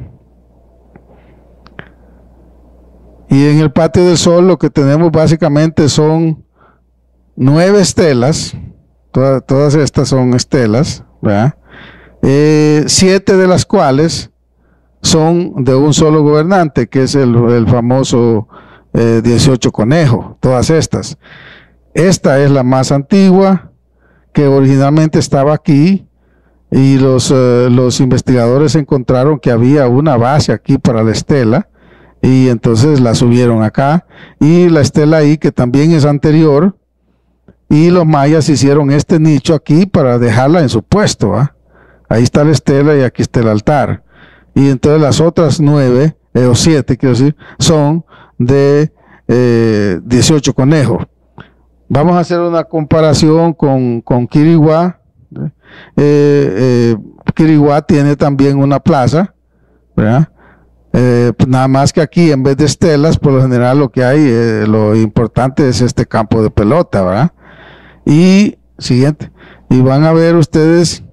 Y en el Patio del Sol lo que tenemos básicamente son 9 estelas, todas estas son estelas, ¿verdad? 7 de las cuales son de un solo gobernante, que es el famoso 18 Conejo, todas estas. Esta es la más antigua, que originalmente estaba aquí, y los investigadores encontraron que había una base aquí para la estela, y entonces la subieron acá, y la estela ahí, que también es anterior, y los mayas hicieron este nicho aquí para dejarla en su puesto, ¿eh? Ahí está la estela y aquí está el altar. Y entonces las otras 9, o 7, quiero decir, son de 18 Conejos. Vamos a hacer una comparación con Quiriguá. Quiriguá tiene también una plaza, ¿verdad? Nada más que aquí, en vez de estelas, por lo general lo que hay, lo importante es este campo de pelota, ¿verdad? Y siguiente, y van a ver ustedes,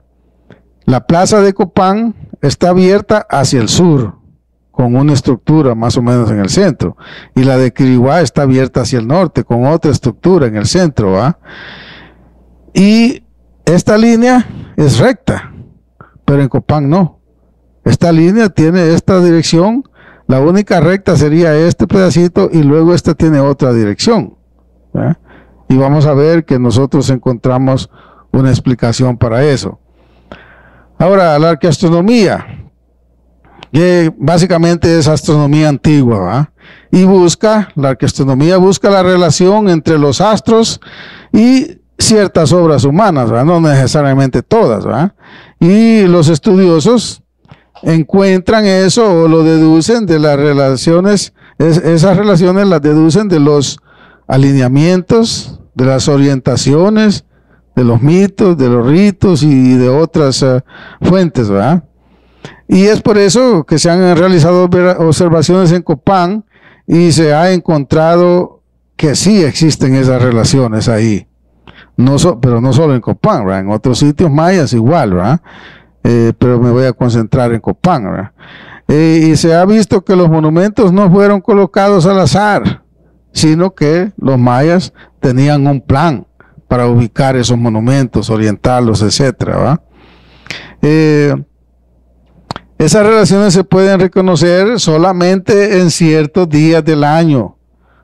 la plaza de Copán está abierta hacia el sur, con una estructura más o menos en el centro, y la de Quiriguá está abierta hacia el norte, con otra estructura en el centro, ¿va? Y esta línea es recta, pero en Copán no. Esta línea tiene esta dirección, la única recta sería este pedacito, y luego esta tiene otra dirección, ¿verdad? Y vamos a ver que nosotros encontramos una explicación para eso. Ahora, la arqueastronomía, que básicamente es astronomía antigua, ¿va? Y la arqueastronomía busca la relación entre los astros y ciertas obras humanas, ¿va? No necesariamente todas, ¿va? Y los estudiosos encuentran eso o lo deducen de las relaciones, esas relaciones las deducen de los alineamientos, de las orientaciones, de los mitos, de los ritos y de otras fuentes, ¿verdad? Y es por eso que se han realizado observaciones en Copán y se ha encontrado que sí existen esas relaciones ahí. Pero no solo en Copán, ¿verdad? En otros sitios mayas igual, ¿verdad? Pero me voy a concentrar en Copán, ¿verdad? Y se ha visto que los monumentos no fueron colocados al azar, sino que los mayas tenían un plan para ubicar esos monumentos, orientarlos, etcétera, ¿va? Esas relaciones se pueden reconocer solamente en ciertos días del año,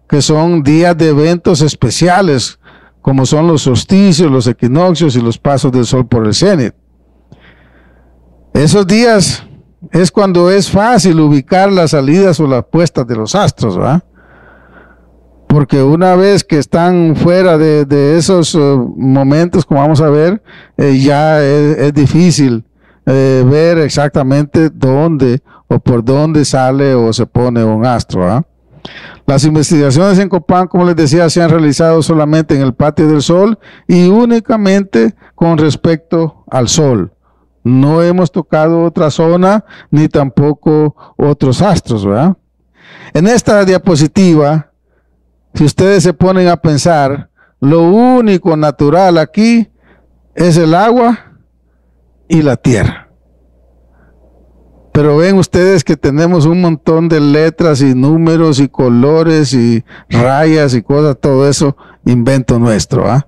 que son días de eventos especiales, como son los solsticios, los equinoccios y los pasos del sol por el cenit. Esos días es cuando es fácil ubicar las salidas o las puestas de los astros, ¿va? Porque una vez que están fuera de esos momentos, como vamos a ver, ya es difícil ver exactamente dónde o por dónde sale o se pone un astro, ¿va? Las investigaciones en Copán, como les decía, se han realizado solamente en el patio del Sol y únicamente con respecto al Sol. No hemos tocado otra zona ni tampoco otros astros, ¿verdad? En esta diapositiva, si ustedes se ponen a pensar, lo único natural aquí es el agua y la tierra. Pero ven ustedes que tenemos un montón de letras y números y colores y rayas y cosas, todo eso invento nuestro, ¿ah?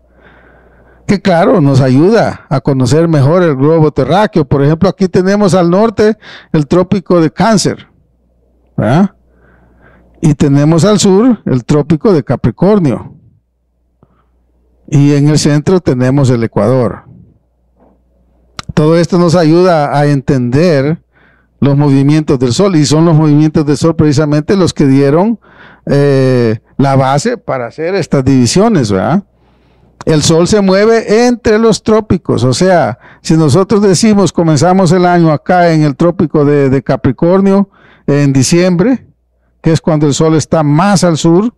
Que claro, nos ayuda a conocer mejor el globo terráqueo. Por ejemplo, aquí tenemos al norte el trópico de Cáncer, ¿verdad? Y tenemos al sur el trópico de Capricornio. Y en el centro tenemos el Ecuador. Todo esto nos ayuda a entender los movimientos del Sol, y son los movimientos del Sol precisamente los que dieron la base para hacer estas divisiones, ¿verdad? El Sol se mueve entre los trópicos, o sea, si nosotros decimos comenzamos el año acá en el trópico de Capricornio en diciembre, que es cuando el Sol está más al sur,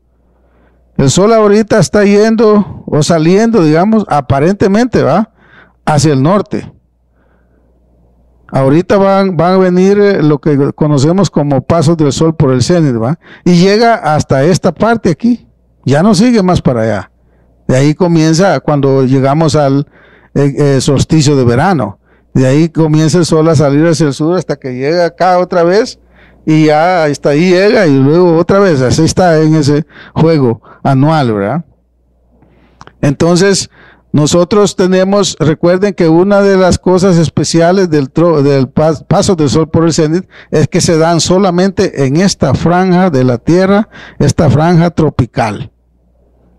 el Sol ahorita está yendo o saliendo, digamos, aparentemente, ¿va?, hacia el norte. Ahorita van a venir lo que conocemos como pasos del Sol por el cenit, ¿va? Y llega hasta esta parte aquí, ya no sigue más para allá. De ahí comienza cuando llegamos al solsticio de verano. De ahí comienza el Sol a salir hacia el sur hasta que llega acá otra vez y ya hasta ahí llega y luego otra vez. Así está en ese juego anual, ¿verdad? Entonces, nosotros tenemos, recuerden que una de las cosas especiales del paso del Sol por el cenit es que se dan solamente en esta franja de la Tierra, esta franja tropical,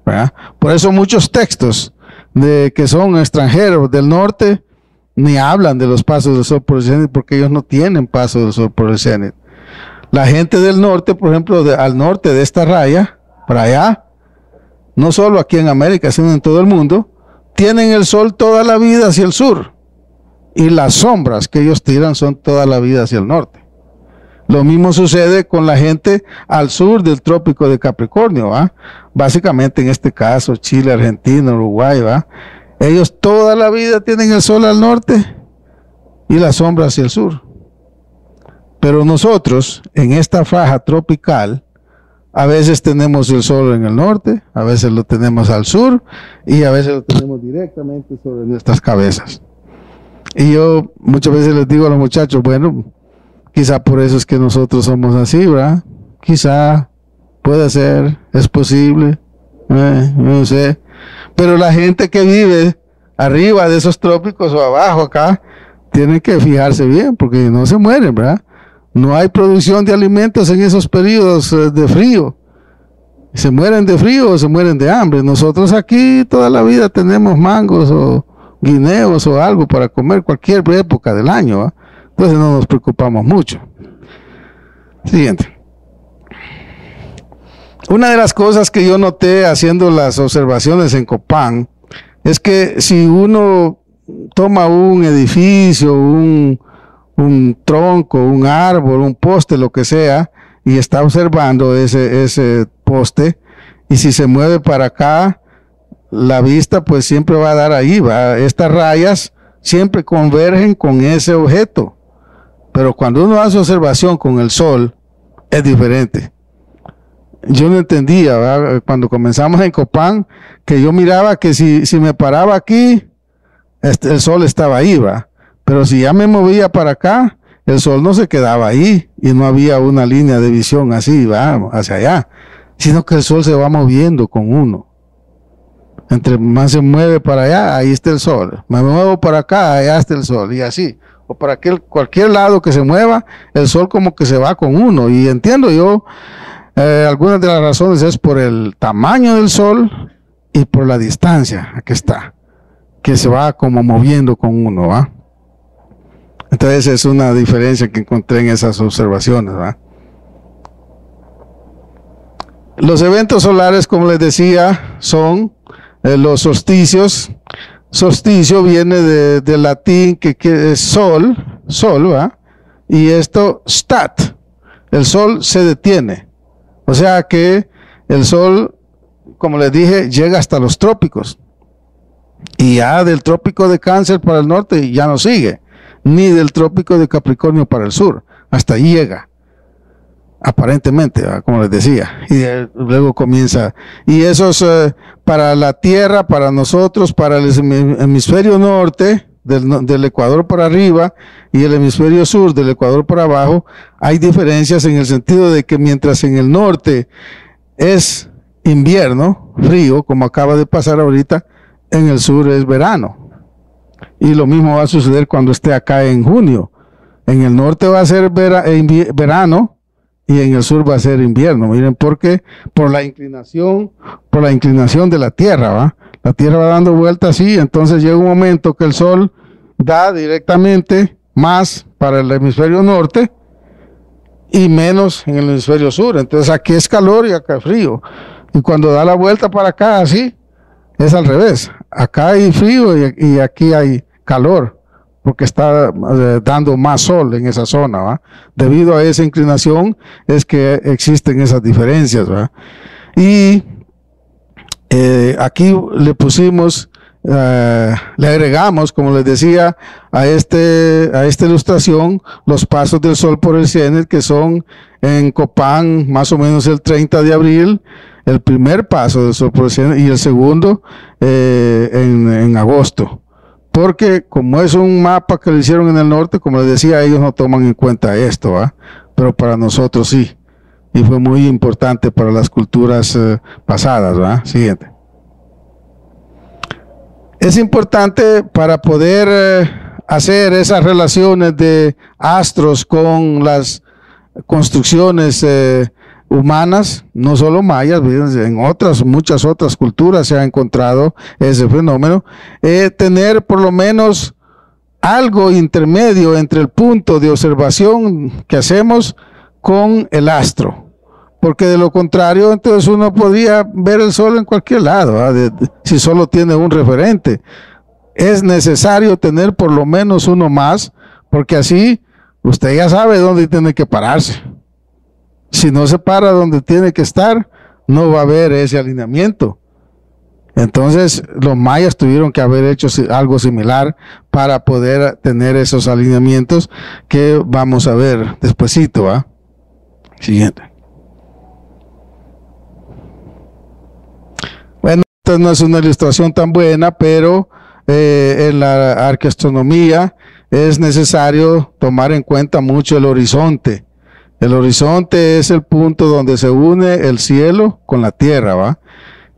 ¿verdad? Por eso muchos textos que son extranjeros del norte ni hablan de los pasos del Sol por el cenit, porque ellos no tienen paso del Sol por el cenit. La gente del norte, por ejemplo, al norte de esta raya, para allá, no solo aquí en América, sino en todo el mundo, tienen el Sol toda la vida hacia el sur, y las sombras que ellos tiran son toda la vida hacia el norte. Lo mismo sucede con la gente al sur del trópico de Capricornio, ¿va? Básicamente en este caso Chile, Argentina, Uruguay, ¿va? Ellos toda la vida tienen el Sol al norte y la sombra hacia el sur. Pero nosotros en esta franja tropical a veces tenemos el Sol en el norte, a veces lo tenemos al sur y a veces lo tenemos directamente sobre nuestras cabezas. Y yo muchas veces les digo a los muchachos, bueno, quizá por eso es que nosotros somos así, ¿verdad? Quizá, puede ser, es posible, no sé. Pero la gente que vive arriba de esos trópicos o abajo acá, tienen que fijarse bien porque no se mueren, ¿verdad? No hay producción de alimentos en esos periodos de frío. Se mueren de frío o se mueren de hambre. Nosotros aquí toda la vida tenemos mangos o guineos o algo para comer cualquier época del año, ¿va? Entonces no nos preocupamos mucho. Siguiente. Una de las cosas que yo noté haciendo las observaciones en Copán es que si uno toma un edificio, un tronco, un árbol, un poste, lo que sea, y está observando ese poste, y si se mueve para acá, la vista pues siempre va a dar ahí, ¿va? Estas rayas siempre convergen con ese objeto, pero cuando uno hace observación con el Sol, es diferente. Yo no entendía, ¿va? Cuando comenzamos en Copán, que yo miraba que si me paraba aquí, el Sol estaba ahí, ¿va? Pero si ya me movía para acá, el sol no se quedaba ahí y no había una línea de visión así, va, hacia allá, sino que el sol se va moviendo con uno. Entre más se mueve para allá, ahí está el sol. Me muevo para acá, allá está el sol, y así. O para cualquier lado que se mueva, el sol como que se va con uno. Y entiendo yo, algunas de las razones es por el tamaño del sol y por la distancia a que está, que se va como moviendo con uno, ¿va? Entonces es una diferencia que encontré en esas observaciones, ¿va? Los eventos solares, como les decía, son los solsticios. Solsticio viene del latín que es sol, ¿va? Y esto, stat, el sol se detiene. O sea que el sol, como les dije, llega hasta los trópicos. Y ya del trópico de Cáncer para el norte ya no sigue, ni del trópico de Capricornio para el sur. Hasta ahí llega, aparentemente, ¿verdad? Como les decía. Y luego comienza. Y eso es para la Tierra, para nosotros, para el hemisferio norte, del Ecuador por arriba, y el hemisferio sur, del Ecuador por abajo, hay diferencias en el sentido de que mientras en el norte es invierno, frío, como acaba de pasar ahorita, en el sur es verano. Y lo mismo va a suceder cuando esté acá en junio. En el norte va a ser verano y en el sur va a ser invierno. Miren, porque por la inclinación de la Tierra, ¿va? La Tierra va dando vueltas así, entonces llega un momento que el sol da directamente más para el hemisferio norte y menos en el hemisferio sur. Entonces aquí es calor y acá es frío. Y cuando da la vuelta para acá así, es al revés. Acá hay frío y aquí hay calor, porque está dando más sol en esa zona, ¿va? Debido a esa inclinación es que existen esas diferencias, ¿va? Y aquí le pusimos, le agregamos, como les decía, a esta ilustración, los pasos del sol por el cenit, que son en Copán más o menos el 30 de abril, el primer paso del sol por el cenit, y el segundo en agosto. Porque como es un mapa que lo hicieron en el norte, como les decía, ellos no toman en cuenta esto, ¿va? Pero para nosotros sí. Y fue muy importante para las culturas pasadas, ¿va? Siguiente. Es importante para poder hacer esas relaciones de astros con las construcciones humanas, no solo mayas, en muchas otras culturas se ha encontrado ese fenómeno, tener por lo menos algo intermedio entre el punto de observación que hacemos con el astro. Porque de lo contrario, entonces uno podría ver el sol en cualquier lado, si solo tiene un referente. Es necesario tener por lo menos uno más, porque así usted ya sabe dónde tiene que pararse. Si no se para donde tiene que estar, no va a haber ese alineamiento. Entonces, los mayas tuvieron que haber hecho algo similar para poder tener esos alineamientos que vamos a ver despuesito, ¿va? Siguiente. Bueno, esta no es una ilustración tan buena, pero en la arqueastronomía es necesario tomar en cuenta mucho el horizonte. El horizonte es el punto donde se une el cielo con la tierra, ¿va?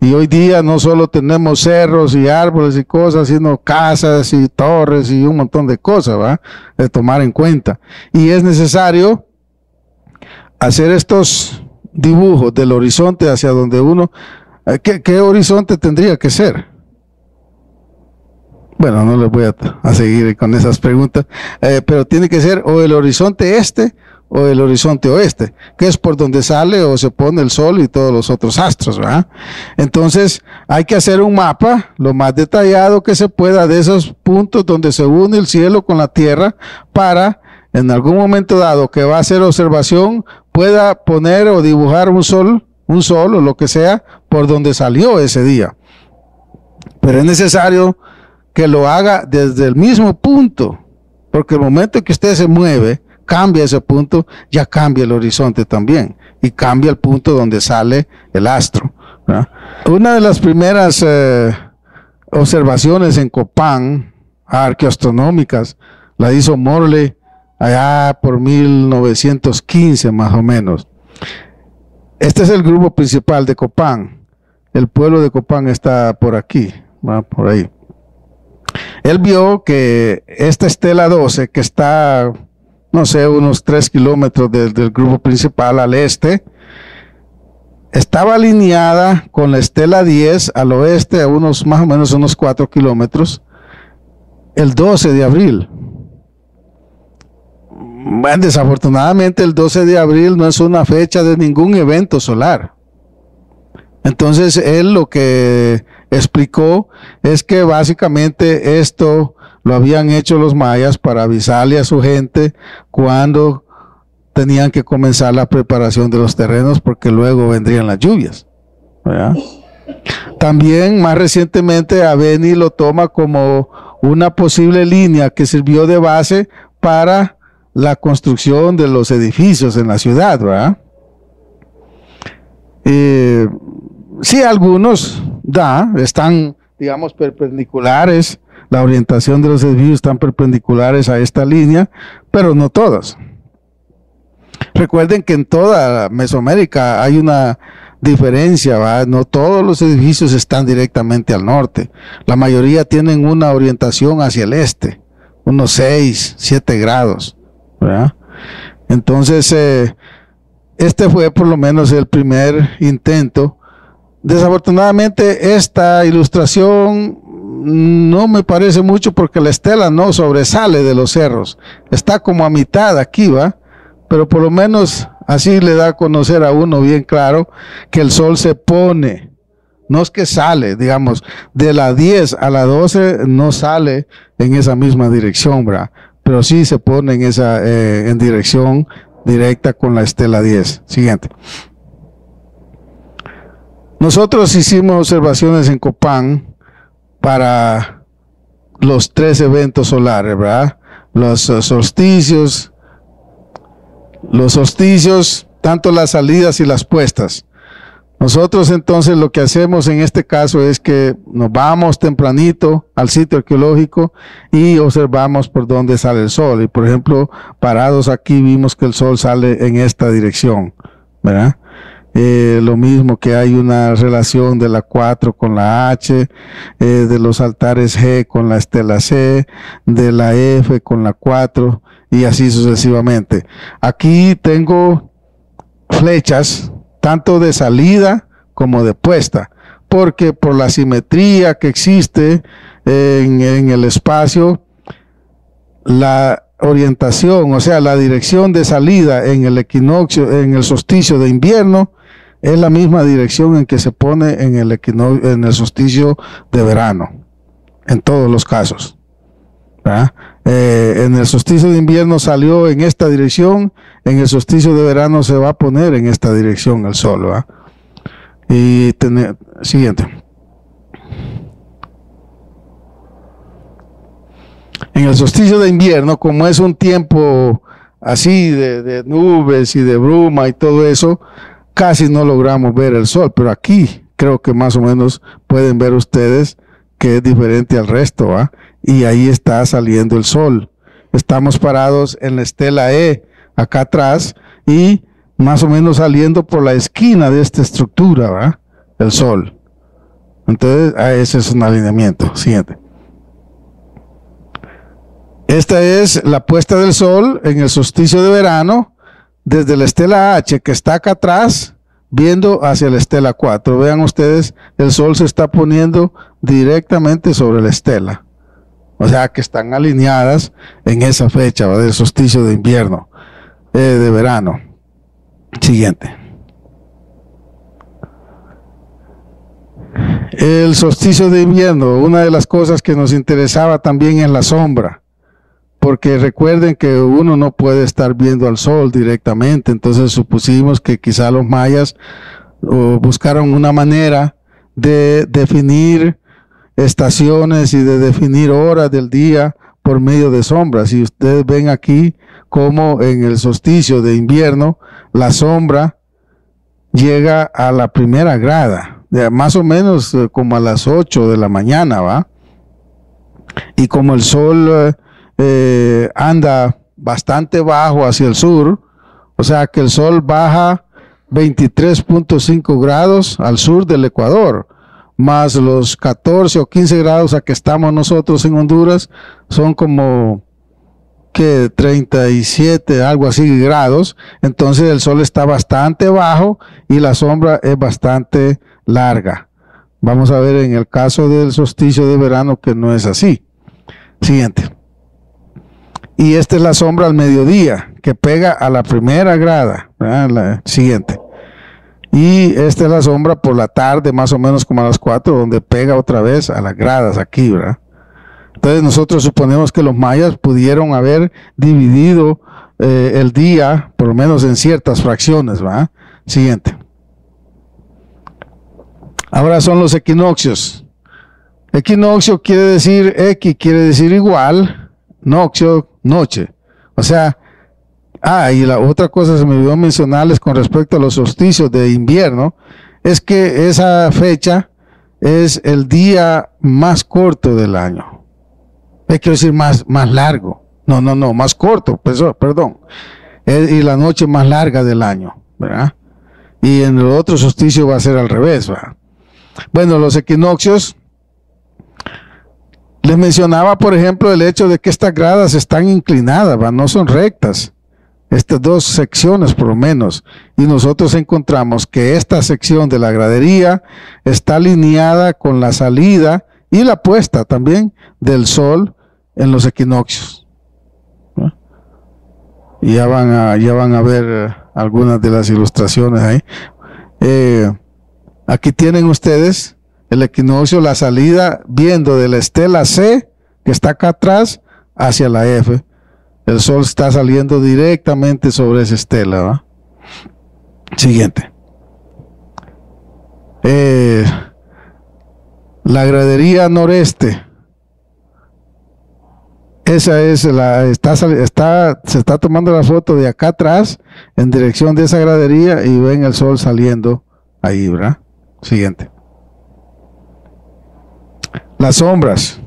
Y hoy día no solo tenemos cerros y árboles y cosas, sino casas y torres y un montón de cosas, ¿va? De tomar en cuenta. Y es necesario hacer estos dibujos del horizonte hacia donde uno... ¿Qué horizonte tendría que ser? Bueno, no les voy a seguir con esas preguntas, pero tiene que ser o el horizonte este o el horizonte oeste, que es por donde sale o se pone el sol y todos los otros astros, ¿verdad? Entonces hay que hacer un mapa lo más detallado que se pueda de esos puntos donde se une el cielo con la tierra, para en algún momento dado que va a hacer observación pueda poner o dibujar un sol o lo que sea por donde salió ese día. Pero es necesario que lo haga desde el mismo punto, porque el momento en que usted se mueve, cambia ese punto, ya cambia el horizonte también, y cambia el punto donde sale el astro, ¿verdad? Una de las primeras observaciones en Copán, arqueoastronómicas, la hizo Morley allá por 1915 más o menos. Este es el grupo principal de Copán. El pueblo de Copán está por aquí, ¿va? Por ahí. Él vio que esta estela 12, que está, no sé, unos 3 kilómetros del grupo principal al este, estaba alineada con la estela 10 al oeste, a unos más o menos unos 4 kilómetros, el 12 de abril. Bueno, desafortunadamente el 12 de abril no es una fecha de ningún evento solar. Entonces él lo que explicó es que básicamente esto lo habían hecho los mayas para avisarle a su gente cuando tenían que comenzar la preparación de los terrenos, porque luego vendrían las lluvias, ¿verdad? También más recientemente Aveni lo toma como una posible línea que sirvió de base para la construcción de los edificios en la ciudad, ¿verdad? Sí, algunos están, digamos, perpendiculares, la orientación de los edificios están perpendiculares a esta línea, pero no todas. Recuerden que en toda Mesoamérica hay una diferencia, ¿va? No todos los edificios están directamente al norte, la mayoría tienen una orientación hacia el este, unos 6, 7 grados. ¿Verdad? Entonces, este fue por lo menos el primer intento. Desafortunadamente, esta ilustración no me parece mucho porque la estela no sobresale de los cerros. Está como a mitad aquí, ¿va? Pero por lo menos así le da a conocer a uno bien claro que el sol se pone. No es que sale, digamos, de la 10 a la 12 no sale en esa misma dirección, ¿verdad? Pero sí se pone en esa en dirección directa con la estela 10. Siguiente. Nosotros hicimos observaciones en Copán para los 3 eventos solares, ¿verdad? Los solsticios, tanto las salidas y las puestas. Nosotros entonces lo que hacemos en este caso es que nos vamos tempranito al sitio arqueológico y observamos por dónde sale el sol. Y por ejemplo, parados aquí vimos que el sol sale en esta dirección, ¿verdad? Lo mismo que hay una relación de la 4 con la H, de los altares G con la estela C, de la F con la 4 y así sucesivamente. Aquí tengo flechas tanto de salida como de puesta, porque por la simetría que existe en el espacio, la orientación, o sea, la dirección de salida en el equinoccio, en el solsticio de invierno, es la misma dirección en que se pone en el solsticio de verano, en todos los casos, ¿verdad? En el solsticio de invierno salió en esta dirección, en el solsticio de verano se va a poner en esta dirección el sol, ¿verdad? Y siguiente. En el solsticio de invierno, como es un tiempo así de nubes y de bruma y todo eso, casi no logramos ver el sol, pero aquí creo que más o menos pueden ver ustedes que es diferente al resto, ¿va? Y ahí está saliendo el sol. Estamos parados en la estela E, acá atrás, y más o menos saliendo por la esquina de esta estructura, ¿va? El sol. Entonces, ese es un alineamiento. Siguiente. Esta es la puesta del sol en el solsticio de verano, desde la estela H, que está acá atrás, viendo hacia la estela 4. Vean ustedes, el sol se está poniendo directamente sobre la estela. O sea que están alineadas en esa fecha, ¿va? Del solsticio de invierno, de verano. Siguiente. El solsticio de invierno, una de las cosas que nos interesaba también es la sombra, porque recuerden que uno no puede estar viendo al sol directamente, entonces supusimos que quizá los mayas buscaron una manera de definir estaciones y de definir horas del día por medio de sombras. Y ustedes ven aquí como en el solsticio de invierno la sombra llega a la primera grada, más o menos como a las 8 de la mañana, ¿va? Y como el sol anda bastante bajo hacia el sur, o sea que el sol baja 23.5 grados al sur del Ecuador, más los 14 o 15 grados a que estamos nosotros en Honduras, son como que 37, algo así grados. Entonces el sol está bastante bajo y la sombra es bastante larga. Vamos a ver en el caso del solsticio de verano que no es así. Siguiente. Y esta es la sombra al mediodía, que pega a la primera grada, ¿verdad? La siguiente. Y esta es la sombra por la tarde, más o menos como a las 4, donde pega otra vez a las gradas aquí, ¿verdad? Entonces nosotros suponemos que los mayas pudieron haber dividido el día, por lo menos en ciertas fracciones, ¿verdad? Siguiente. Ahora son los equinoccios. Equinoccio quiere decir, equi quiere decir igual, noccio, noche. O sea, y la otra cosa se me olvidó mencionarles con respecto a los solsticios de invierno, es que esa fecha es el día más corto del año. Quiero decir más largo. No, más corto, perdón. Y la noche más larga del año, ¿verdad? Y en el otro solsticio va a ser al revés, ¿verdad? Bueno, los equinoccios, les mencionaba, por ejemplo, el hecho de que estas gradas están inclinadas, ¿va? No son rectas. Estas dos secciones por lo menos, y nosotros encontramos que esta sección de la gradería está alineada con la salida y la puesta también del sol en los equinoccios. ¿No? Y ya van a ver algunas de las ilustraciones ahí. Aquí tienen ustedes el equinoccio, la salida viendo de la estela C, que está acá atrás, hacia la F. El sol está saliendo directamente sobre esa estela, ¿va? Siguiente. La gradería noreste. Esa es se está tomando la foto de acá atrás en dirección de esa gradería y ven el sol saliendo ahí, ¿verdad? Siguiente. Las sombras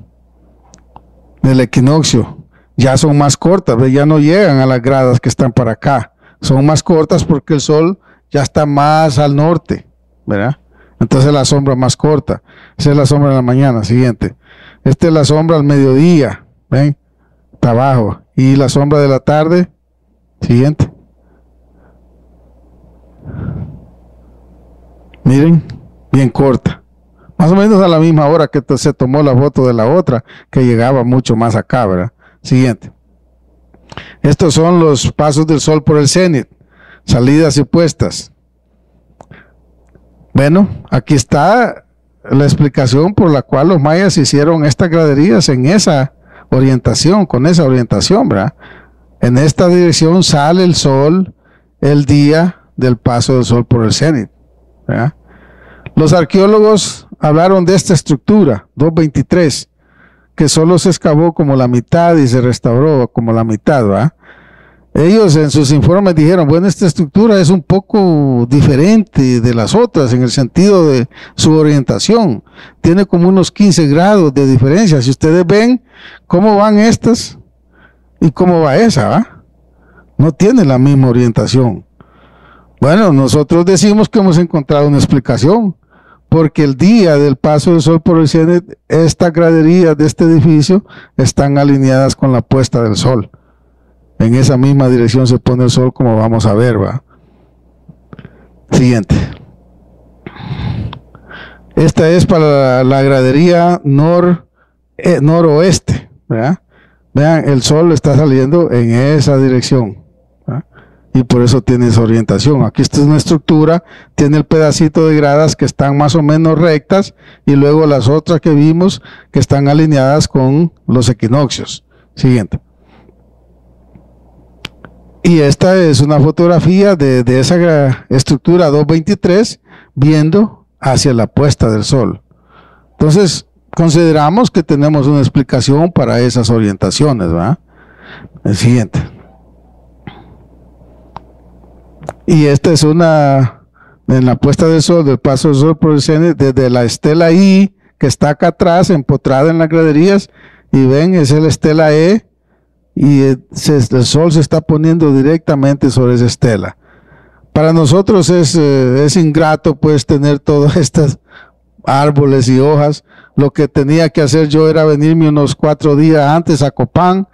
del equinoccio ya son más cortas, ¿ve? Ya no llegan a las gradas que están para acá. Son más cortas porque el sol ya está más al norte, ¿verdad? Entonces la sombra más corta. Esa es la sombra de la mañana. Siguiente. Esta es la sombra al mediodía, ¿ven? Está abajo. Y la sombra de la tarde. Siguiente. Miren, bien corta. Más o menos a la misma hora que se tomó la foto de la otra, que llegaba mucho más acá, ¿verdad? Siguiente. Estos son los pasos del sol por el cenit, salidas y puestas. Bueno, aquí está la explicación por la cual los mayas hicieron estas graderías en esa orientación, con esa orientación, ¿verdad? En esta dirección sale el sol el día del paso del sol por el cenit, ¿verdad? Los arqueólogos hablaron de esta estructura, 223, que solo se excavó como la mitad y se restauró como la mitad, ¿verdad? Ellos en sus informes dijeron, bueno, esta estructura es un poco diferente de las otras en el sentido de su orientación. Tiene como unos 15 grados de diferencia. Si ustedes ven cómo van estas y cómo va esa, ¿va? No tiene la misma orientación. Bueno, nosotros decimos que hemos encontrado una explicación, porque el día del paso del sol por el cenit, estas graderías de este edificio están alineadas con la puesta del sol. En esa misma dirección se pone el sol, como vamos a ver, ¿va? Siguiente. Esta es para la gradería noroeste, ¿verdad? Vean, el sol está saliendo en esa dirección, ¿verdad? Y por eso tiene esa orientación. Aquí esta es una estructura, tiene el pedacito de gradas que están más o menos rectas, y luego las otras que vimos que están alineadas con los equinoccios. Siguiente. Y esta es una fotografía de esa estructura 223 viendo hacia la puesta del sol. Entonces, consideramos que tenemos una explicación para esas orientaciones, ¿verdad? El siguiente. Y esta es una, en la puesta del sol, del paso del sol por el cenit, desde la estela I, que está acá atrás, empotrada en las graderías, y ven, es la estela E, y el sol se está poniendo directamente sobre esa estela. Para nosotros es ingrato pues tener todas estas árboles y hojas. Lo que tenía que hacer yo era venirme unos 4 días antes a Copán,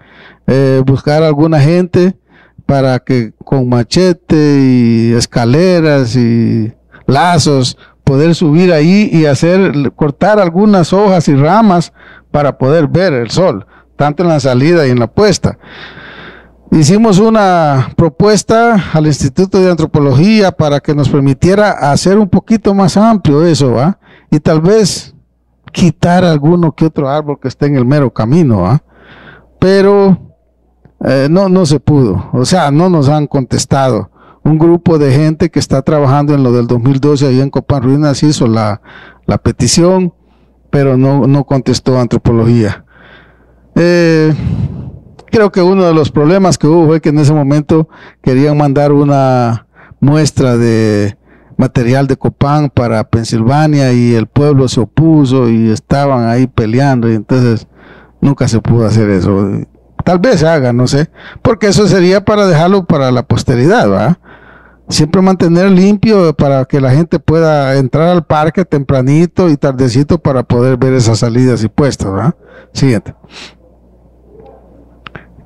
buscar a alguna gente para que con machete y escaleras y lazos poder subir ahí y cortar algunas hojas y ramas para poder ver el sol, tanto en la salida y en la puesta. Hicimos una propuesta al Instituto de Antropología para que nos permitiera hacer un poquito más amplio eso, ¿va? Y tal vez quitar alguno que otro árbol que esté en el mero camino, ¿va? Pero no se pudo, o sea, no nos han contestado. Un grupo de gente que está trabajando en lo del 2012 ahí en Copán Ruinas hizo la petición, pero no contestó Antropología. Creo que uno de los problemas que hubo fue que en ese momento querían mandar una muestra de material de Copán para Pensilvania y el pueblo se opuso y estaban ahí peleando y entonces nunca se pudo hacer eso. Tal vez se haga, no sé, porque eso sería para dejarlo para la posteridad, ¿va? Siempre mantener limpio para que la gente pueda entrar al parque tempranito y tardecito para poder ver esas salidas y puestas, ¿va? Siguiente.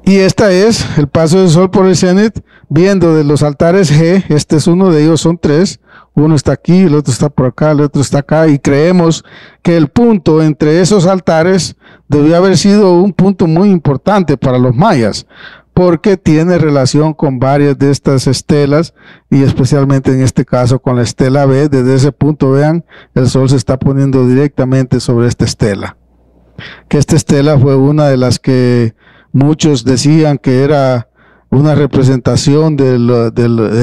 Y esta es el paso del sol por el cenit, viendo de los altares G. Este es uno de ellos, son 3. Uno está aquí, el otro está por acá, el otro está acá, y creemos que el punto entre esos altares debió haber sido un punto muy importante para los mayas, porque tiene relación con varias de estas estelas, y especialmente en este caso con la estela B. Desde ese punto, vean, el sol se está poniendo directamente sobre esta estela. Que esta estela fue una de las que muchos decían que era una representación del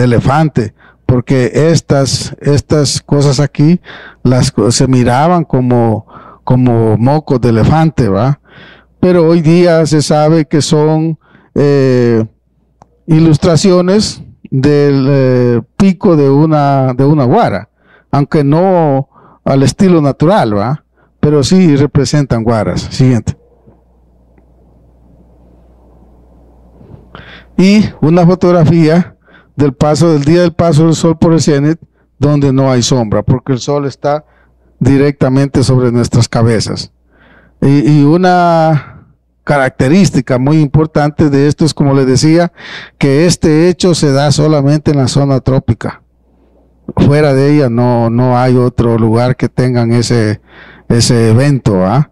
elefante, porque estas cosas aquí se miraban como mocos de elefante, ¿va? Pero hoy día se sabe que son ilustraciones del pico de una guara, aunque no al estilo natural, ¿va? Pero sí representan guaras. Siguiente. Y una fotografía del día del paso del sol por el cenit, donde no hay sombra, porque el sol está directamente sobre nuestras cabezas. Y una característica muy importante de esto es, como les decía, que este hecho se da solamente en la zona trópica. Fuera de ella no hay otro lugar que tengan ese evento, ¿ah?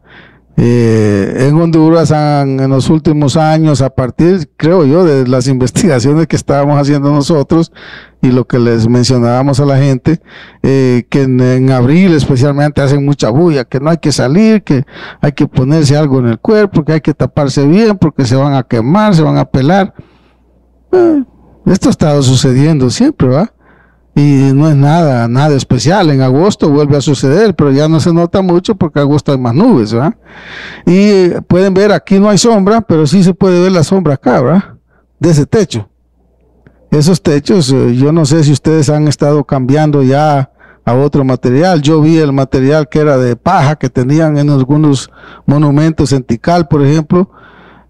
En Honduras en los últimos años, a partir, creo yo, de las investigaciones que estábamos haciendo nosotros y lo que les mencionábamos a la gente, que en abril especialmente hacen mucha bulla, que no hay que salir, que hay que ponerse algo en el cuerpo, que hay que taparse bien porque se van a quemar, se van a pelar. Esto ha estado sucediendo siempre, ¿va? Y no es nada especial. En agosto vuelve a suceder, pero ya no se nota mucho porque en agosto hay más nubes, ¿verdad? Y pueden ver, aquí no hay sombra, pero sí se puede ver la sombra acá, ¿verdad? De ese techo. Esos techos, yo no sé si ustedes han estado cambiando ya a otro material. Yo vi el material que era de paja, que tenían en algunos monumentos en Tikal, por ejemplo.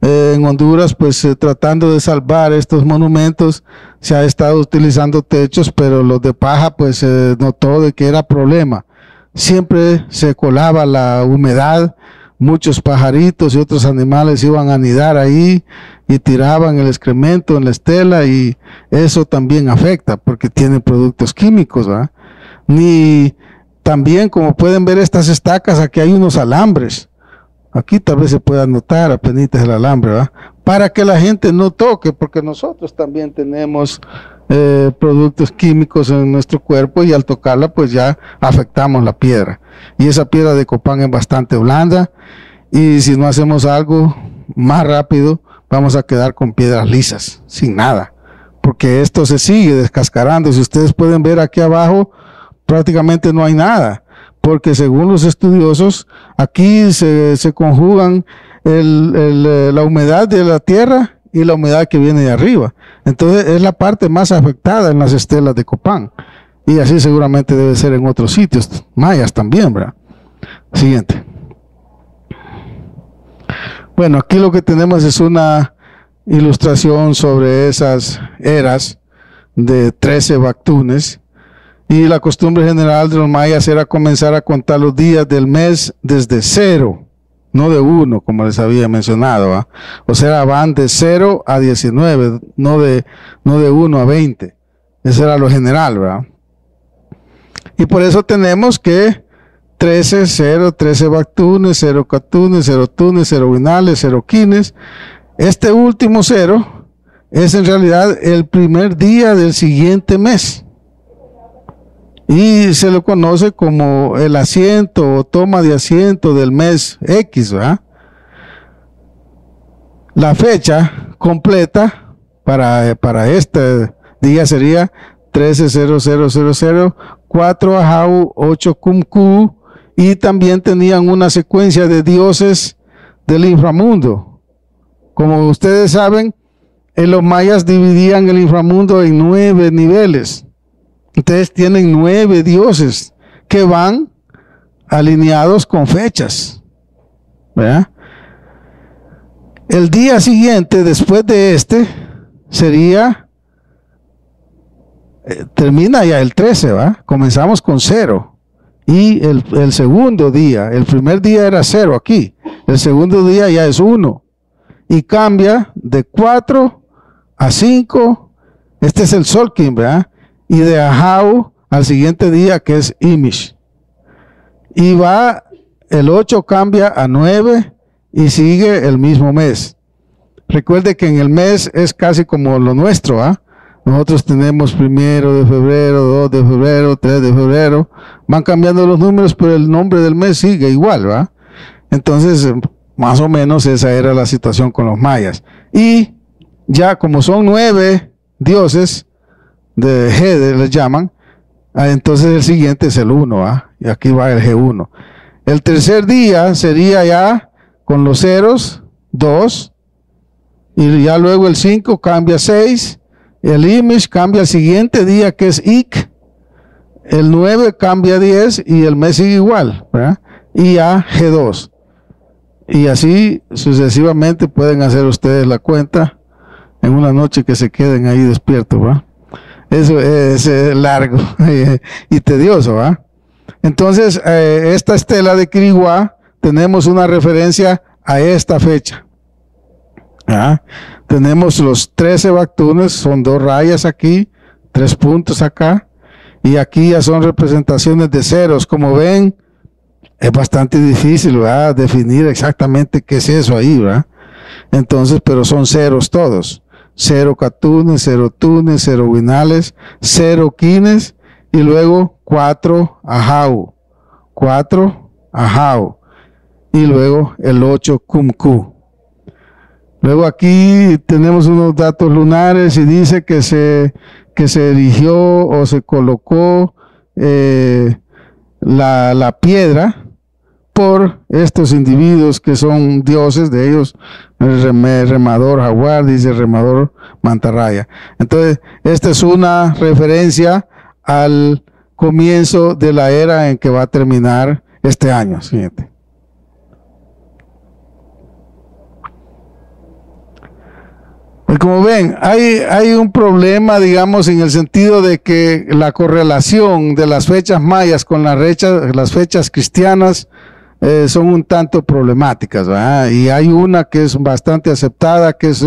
En Honduras, pues tratando de salvar estos monumentos, se ha estado utilizando techos, pero los de paja, pues se notó de que era problema. Siempre se colaba la humedad, muchos pajaritos y otros animales iban a anidar ahí y tiraban el excremento en la estela, y eso también afecta porque tiene productos químicos, ¿verdad? También, como pueden ver estas estacas, aquí hay unos alambres. Aquí tal vez se pueda notar apenas el alambre, ¿verdad? Para que la gente no toque, porque nosotros también tenemos productos químicos en nuestro cuerpo, y al tocarla pues ya afectamos la piedra. Y esa piedra de Copán es bastante blanda, y si no hacemos algo más rápido vamos a quedar con piedras lisas, sin nada, porque esto se sigue descascarando. Si ustedes pueden ver aquí abajo, prácticamente no hay nada, porque según los estudiosos, aquí se conjugan la humedad de la tierra y la humedad que viene de arriba. Entonces es la parte más afectada en las estelas de Copán. Y así seguramente debe ser en otros sitios, mayas también, ¿verdad? Siguiente. Bueno, aquí lo que tenemos es una ilustración sobre esas eras de 13 bactunes. Y la costumbre general de los mayas era comenzar a contar los días del mes desde 0, no de 1, como les había mencionado, ¿va? O sea, van de 0 a 19, no de 1 a 20. Eso era lo general, ¿verdad? Y por eso tenemos que 13, 0, 13 bactunes, 0 catunes, 0 tunes, 0 vinales, 0 quines. Este último 0 es en realidad el primer día del siguiente mes. Y se lo conoce como el asiento o toma de asiento del mes X, ¿verdad? La fecha completa para este día sería 130000, 4 Ahau, 8 Cumcu, y también tenían una secuencia de dioses del inframundo. Como ustedes saben, los mayas dividían el inframundo en 9 niveles. Ustedes tienen 9 dioses que van alineados con fechas, ¿verdad? El día siguiente, después de este, sería, termina ya el 13, ¿va? Comenzamos con 0. Y el segundo día, el primer día era 0 aquí, el segundo día ya es 1. Y cambia de 4 a 5, este es el Solkin, ¿verdad? Y de Ahau al siguiente día, que es Imish. Y va, el 8 cambia a 9 y sigue el mismo mes. Recuerde que en el mes es casi como lo nuestro, ¿ah? Nosotros tenemos 1 de febrero, 2 de febrero, 3 de febrero. Van cambiando los números, pero el nombre del mes sigue igual, ¿va? Entonces, más o menos esa era la situación con los mayas. Y ya como son 9 dioses, de G les llaman, entonces el siguiente es el 1, ¿ah? Y aquí va el G1. El tercer día sería ya con los ceros, 2, y ya luego el 5 cambia a 6, el Imish cambia al siguiente día, que es Ik, el 9 cambia a 10 y el mes sigue igual, ¿verdad? Y ya G2. Y así sucesivamente pueden hacer ustedes la cuenta en una noche que se queden ahí despiertos, ¿verdad? Eso es largo y tedioso, ¿va? Entonces, esta estela de Quiriguá, tenemos una referencia a esta fecha. ¿Ah? Tenemos los 13 bactunes, son 2 rayas aquí, 3 puntos acá, y aquí ya son representaciones de ceros. Como ven, es bastante difícil, ¿verdad?, definir exactamente qué es eso ahí, ¿verdad? Entonces, pero son ceros todos. 0 catunes, 0 tunes, 0 vinales, 0 quines, y luego 4 Ahau, 4 Ahau, y luego el 8 Cumcu. Luego aquí tenemos unos datos lunares y dice que se erigió o se colocó la piedra por estos individuos que son dioses de ellos, el remador jaguar, dice remador mantarraya. Entonces, esta es una referencia al comienzo de la era en que va a terminar este año siguiente. Y como ven, hay un problema, digamos, en el sentido de que la correlación de las fechas mayas con las fechas cristianas son un tanto problemáticas, ¿verdad? Y hay una que es bastante aceptada, que es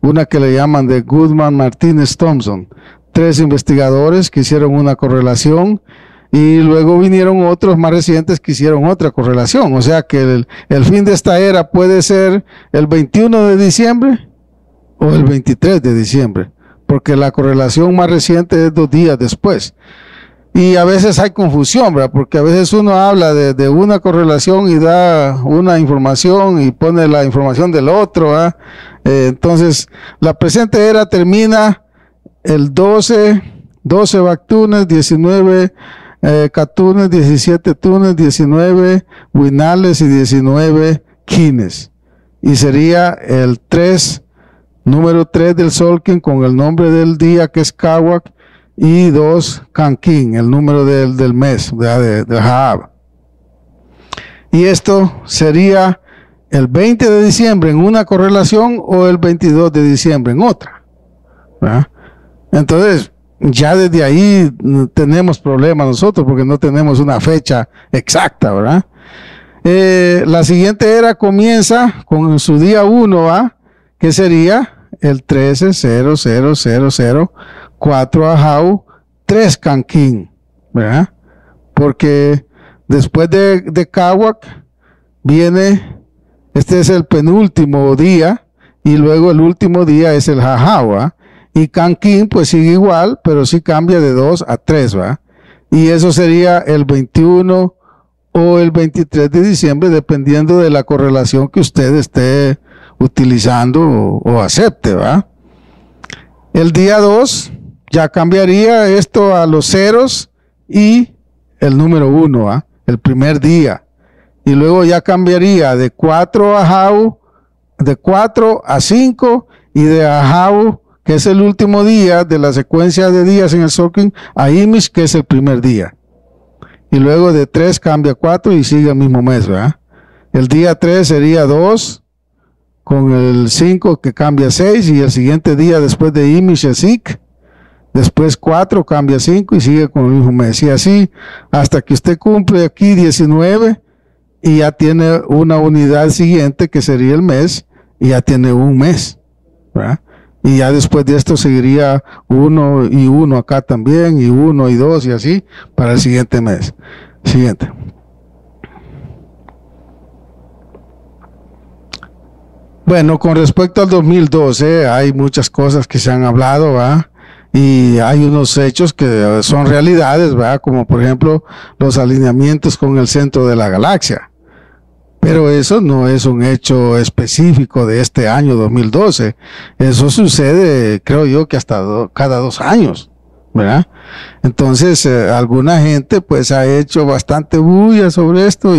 una que le llaman de Goodman Martínez Thompson. 3 investigadores que hicieron una correlación y luego vinieron otros más recientes que hicieron otra correlación. O sea que el fin de esta era puede ser el 21 de diciembre o el 23 de diciembre, porque la correlación más reciente es 2 días después. Y a veces hay confusión, ¿verdad? Porque a veces uno habla de una correlación y da una información y pone la información del otro, ¿verdad? Entonces, la presente era termina el 12 bactunes, 19 catunes, 17 tunes, 19 winales y 19 quines. Y sería el 3, número 3 del Solkin con el nombre del día que es Kawak, y 2 Kankin, el número del mes, de Haab. Y esto sería el 20 de diciembre en una correlación o el 22 de diciembre en otra, ¿verdad? Entonces, ya desde ahí tenemos problemas nosotros porque no tenemos una fecha exacta, ¿verdad? La siguiente era comienza con su día 1, ¿va? Que sería el 13-0000-4 Ajau 3 Canquín, ¿verdad? Porque después de Cahuac viene, este es el penúltimo día, y luego el último día es el Jajau, ¿va? Y Canquín pues sigue igual, pero sí cambia de 2 a 3, ¿va? Y eso sería el 21 o el 23 de diciembre, dependiendo de la correlación que usted esté utilizando o acepte, ¿va? El día 2 ya cambiaría esto a los ceros y el número 1, ¿va? El primer día. Y luego ya cambiaría de 4 Ajau, de 4 a 5, y de Ajau, que es el último día de la secuencia de días en el Tzolk'in, a Imish, que es el primer día. Y luego de 3 cambia a 4 y sigue el mismo mes, ¿verdad? El día 3 sería 2, con el 5 que cambia a 6, y el siguiente día después de Imish es Ik. Después 4 cambia a 5 y sigue con el mismo mes. Y así hasta que usted cumple aquí 19 y ya tiene una unidad siguiente que sería el mes, y ya tiene un mes, ¿verdad? Y ya después de esto seguiría 1 y 1 acá también, y 1 y 2 y así para el siguiente mes. Siguiente. Bueno, con respecto al 2012 hay muchas cosas que se han hablado, ¿va? Y hay unos hechos que son realidades, ¿va? Como por ejemplo los alineamientos con el centro de la galaxia. Pero eso no es un hecho específico de este año 2012. Eso sucede, creo yo, que hasta cada 2 años, ¿verdad? Entonces, alguna gente pues ha hecho bastante bulla sobre esto,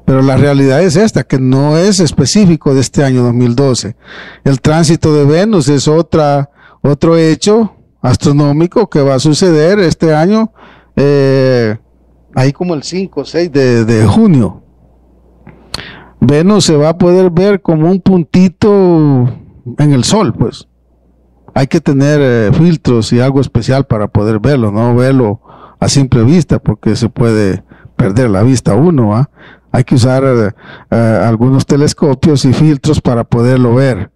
pero la realidad es esta, que no es específico de este año 2012. El tránsito de Venus es otro hecho astronómico que va a suceder este año, ahí como el 5 o 6 de junio. Venus se va a poder ver como un puntito en el sol, pues. Hay que tener filtros y algo especial para poder verlo, no verlo a simple vista, porque se puede perder la vista uno, ¿va? Hay que usar algunos telescopios y filtros para poderlo ver.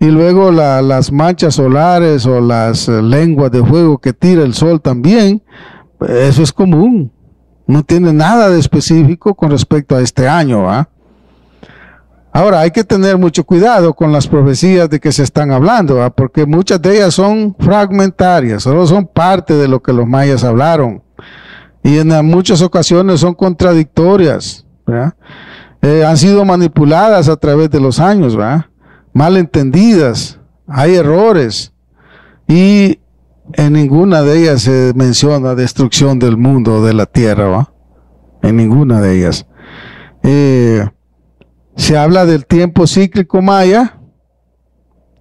Y luego las manchas solares o las lenguas de fuego que tira el sol también, eso es común. No tiene nada de específico con respecto a este año, ¿va? Ahora, hay que tener mucho cuidado con las profecías de que se están hablando, ¿va? Porque muchas de ellas son fragmentarias, solo son parte de lo que los mayas hablaron. Y en muchas ocasiones son contradictorias, ¿verdad? Han sido manipuladas a través de los años, ¿verdad? Mal entendidas, hay errores, y en ninguna de ellas se menciona destrucción del mundo, de la tierra, ¿va? En ninguna de ellas. Se habla del tiempo cíclico maya,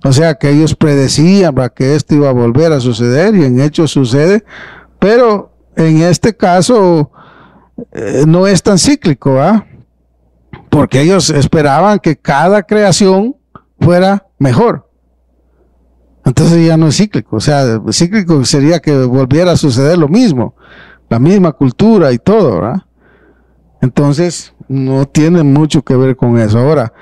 o sea que ellos predecían, ¿va?, que esto iba a volver a suceder, y en hecho sucede, pero en este caso no es tan cíclico, ¿va? Porque ellos esperaban que cada creación fuera mejor. Entonces ya no es cíclico, o sea, cíclico sería que volviera a suceder lo mismo, la misma cultura y todo, ¿verdad? Entonces no tiene mucho que ver con eso. Ahora,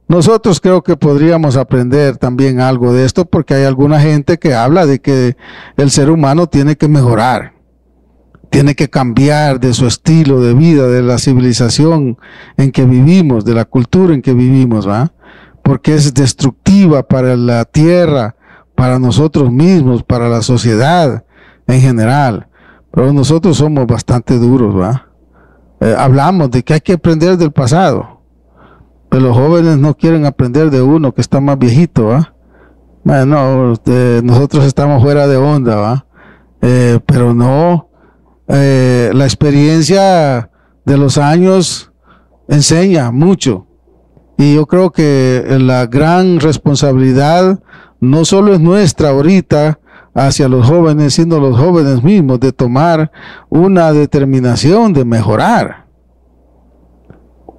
nosotros creo que podríamos aprender también algo de esto, porque hay alguna gente que habla de que el ser humano tiene que mejorar, tiene que cambiar de su estilo de vida, de la civilización en que vivimos, de la cultura en que vivimos, ¿va? Porque es destructiva para la tierra, para nosotros mismos, para la sociedad en general. Pero nosotros somos bastante duros, ¿va? Hablamos de que hay que aprender del pasado, pero los jóvenes no quieren aprender de uno que está más viejito, ¿va? Bueno, nosotros estamos fuera de onda, ¿va? Pero no, la experiencia de los años enseña mucho, y yo creo que la gran responsabilidad no solo es nuestra ahorita hacia los jóvenes, sino los jóvenes mismos, de tomar una determinación de mejorar.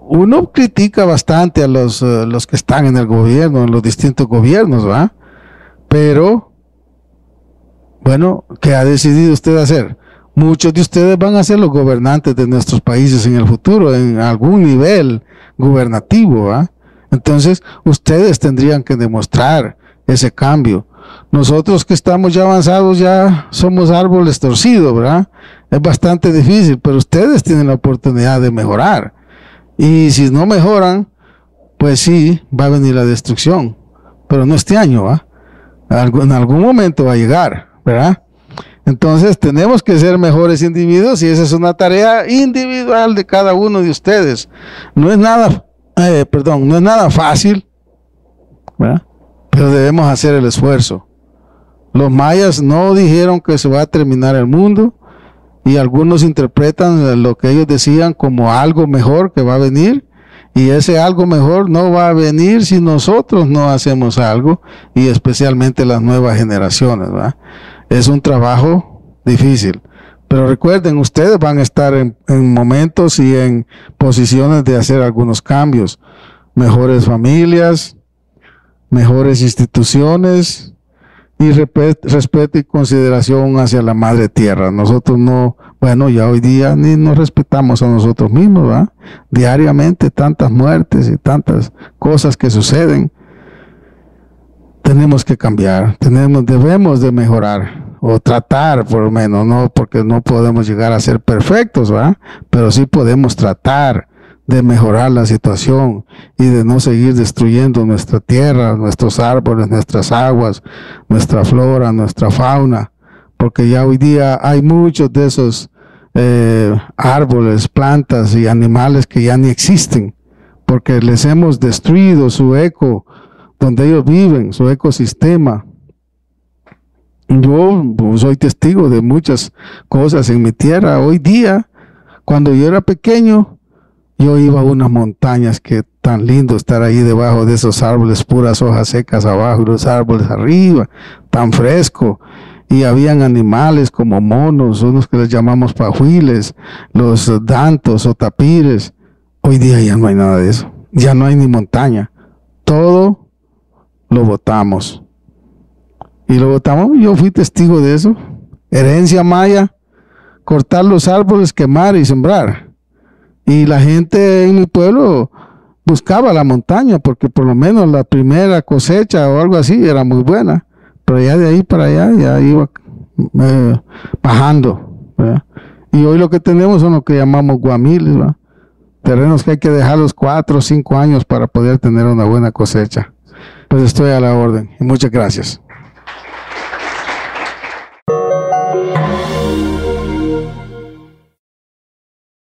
uno critica bastante a los que están en el gobierno, en los distintos gobiernos, ¿va? Pero, bueno, ¿qué ha decidido usted hacer? Muchos de ustedes van a ser los gobernantes de nuestros países en el futuro, en algún nivel gubernativo, ¿va? Entonces, ustedes tendrían que demostrar ese cambio. Nosotros que estamos ya avanzados ya somos árboles torcidos, ¿verdad? Es bastante difícil, pero ustedes tienen la oportunidad de mejorar. Y si no mejoran, pues sí, va a venir la destrucción. Pero no este año, ¿va? En algún momento va a llegar, ¿verdad? Entonces tenemos que ser mejores individuos y esa es una tarea individual de cada uno de ustedes. No es nada, no es nada fácil, ¿verdad? Pero debemos hacer el esfuerzo. Los mayas no dijeron que se va a terminar el mundo y algunos interpretan lo que ellos decían como algo mejor que va a venir, y ese algo mejor no va a venir si nosotros no hacemos algo, y especialmente las nuevas generaciones, ¿verdad? Es un trabajo difícil, pero recuerden, ustedes van a estar en momentos y en posiciones de hacer algunos cambios, mejores familias, mejores instituciones y respeto y consideración hacia la madre tierra. Nosotros no, bueno, ya hoy día ni nos respetamos a nosotros mismos, ¿verdad? Diariamente tantas muertes y tantas cosas que suceden. Tenemos que cambiar, debemos de mejorar o tratar por lo menos, no porque no podemos llegar a ser perfectos, ¿verdad? Pero sí podemos tratar de mejorar la situación y de no seguir destruyendo nuestra tierra, nuestros árboles, nuestras aguas, nuestra flora, nuestra fauna, porque ya hoy día hay muchos de esos árboles, plantas y animales que ya ni existen, porque les hemos destruido su eco, donde ellos viven, su ecosistema. Yo soy testigo de muchas cosas en mi tierra. Hoy día, cuando yo era pequeño, yo iba a unas montañas que tan lindo estar ahí debajo de esos árboles, puras hojas secas abajo y los árboles arriba, tan fresco. Y habían animales como monos, unos que les llamamos pajuiles, los dantos o tapires. Hoy día ya no hay nada de eso, ya no hay ni montaña. Todo lo botamos. Y lo botamos, yo fui testigo de eso. Herencia maya, cortar los árboles, quemar y sembrar. Y la gente en mi pueblo buscaba la montaña porque por lo menos la primera cosecha o algo así era muy buena. Pero ya de ahí para allá ya iba bajando, ¿verdad? Y hoy lo que tenemos son lo que llamamos guamiles, ¿verdad? Terrenos que hay que dejarlos 4 o 5 años para poder tener una buena cosecha. Pues estoy a la orden y muchas gracias.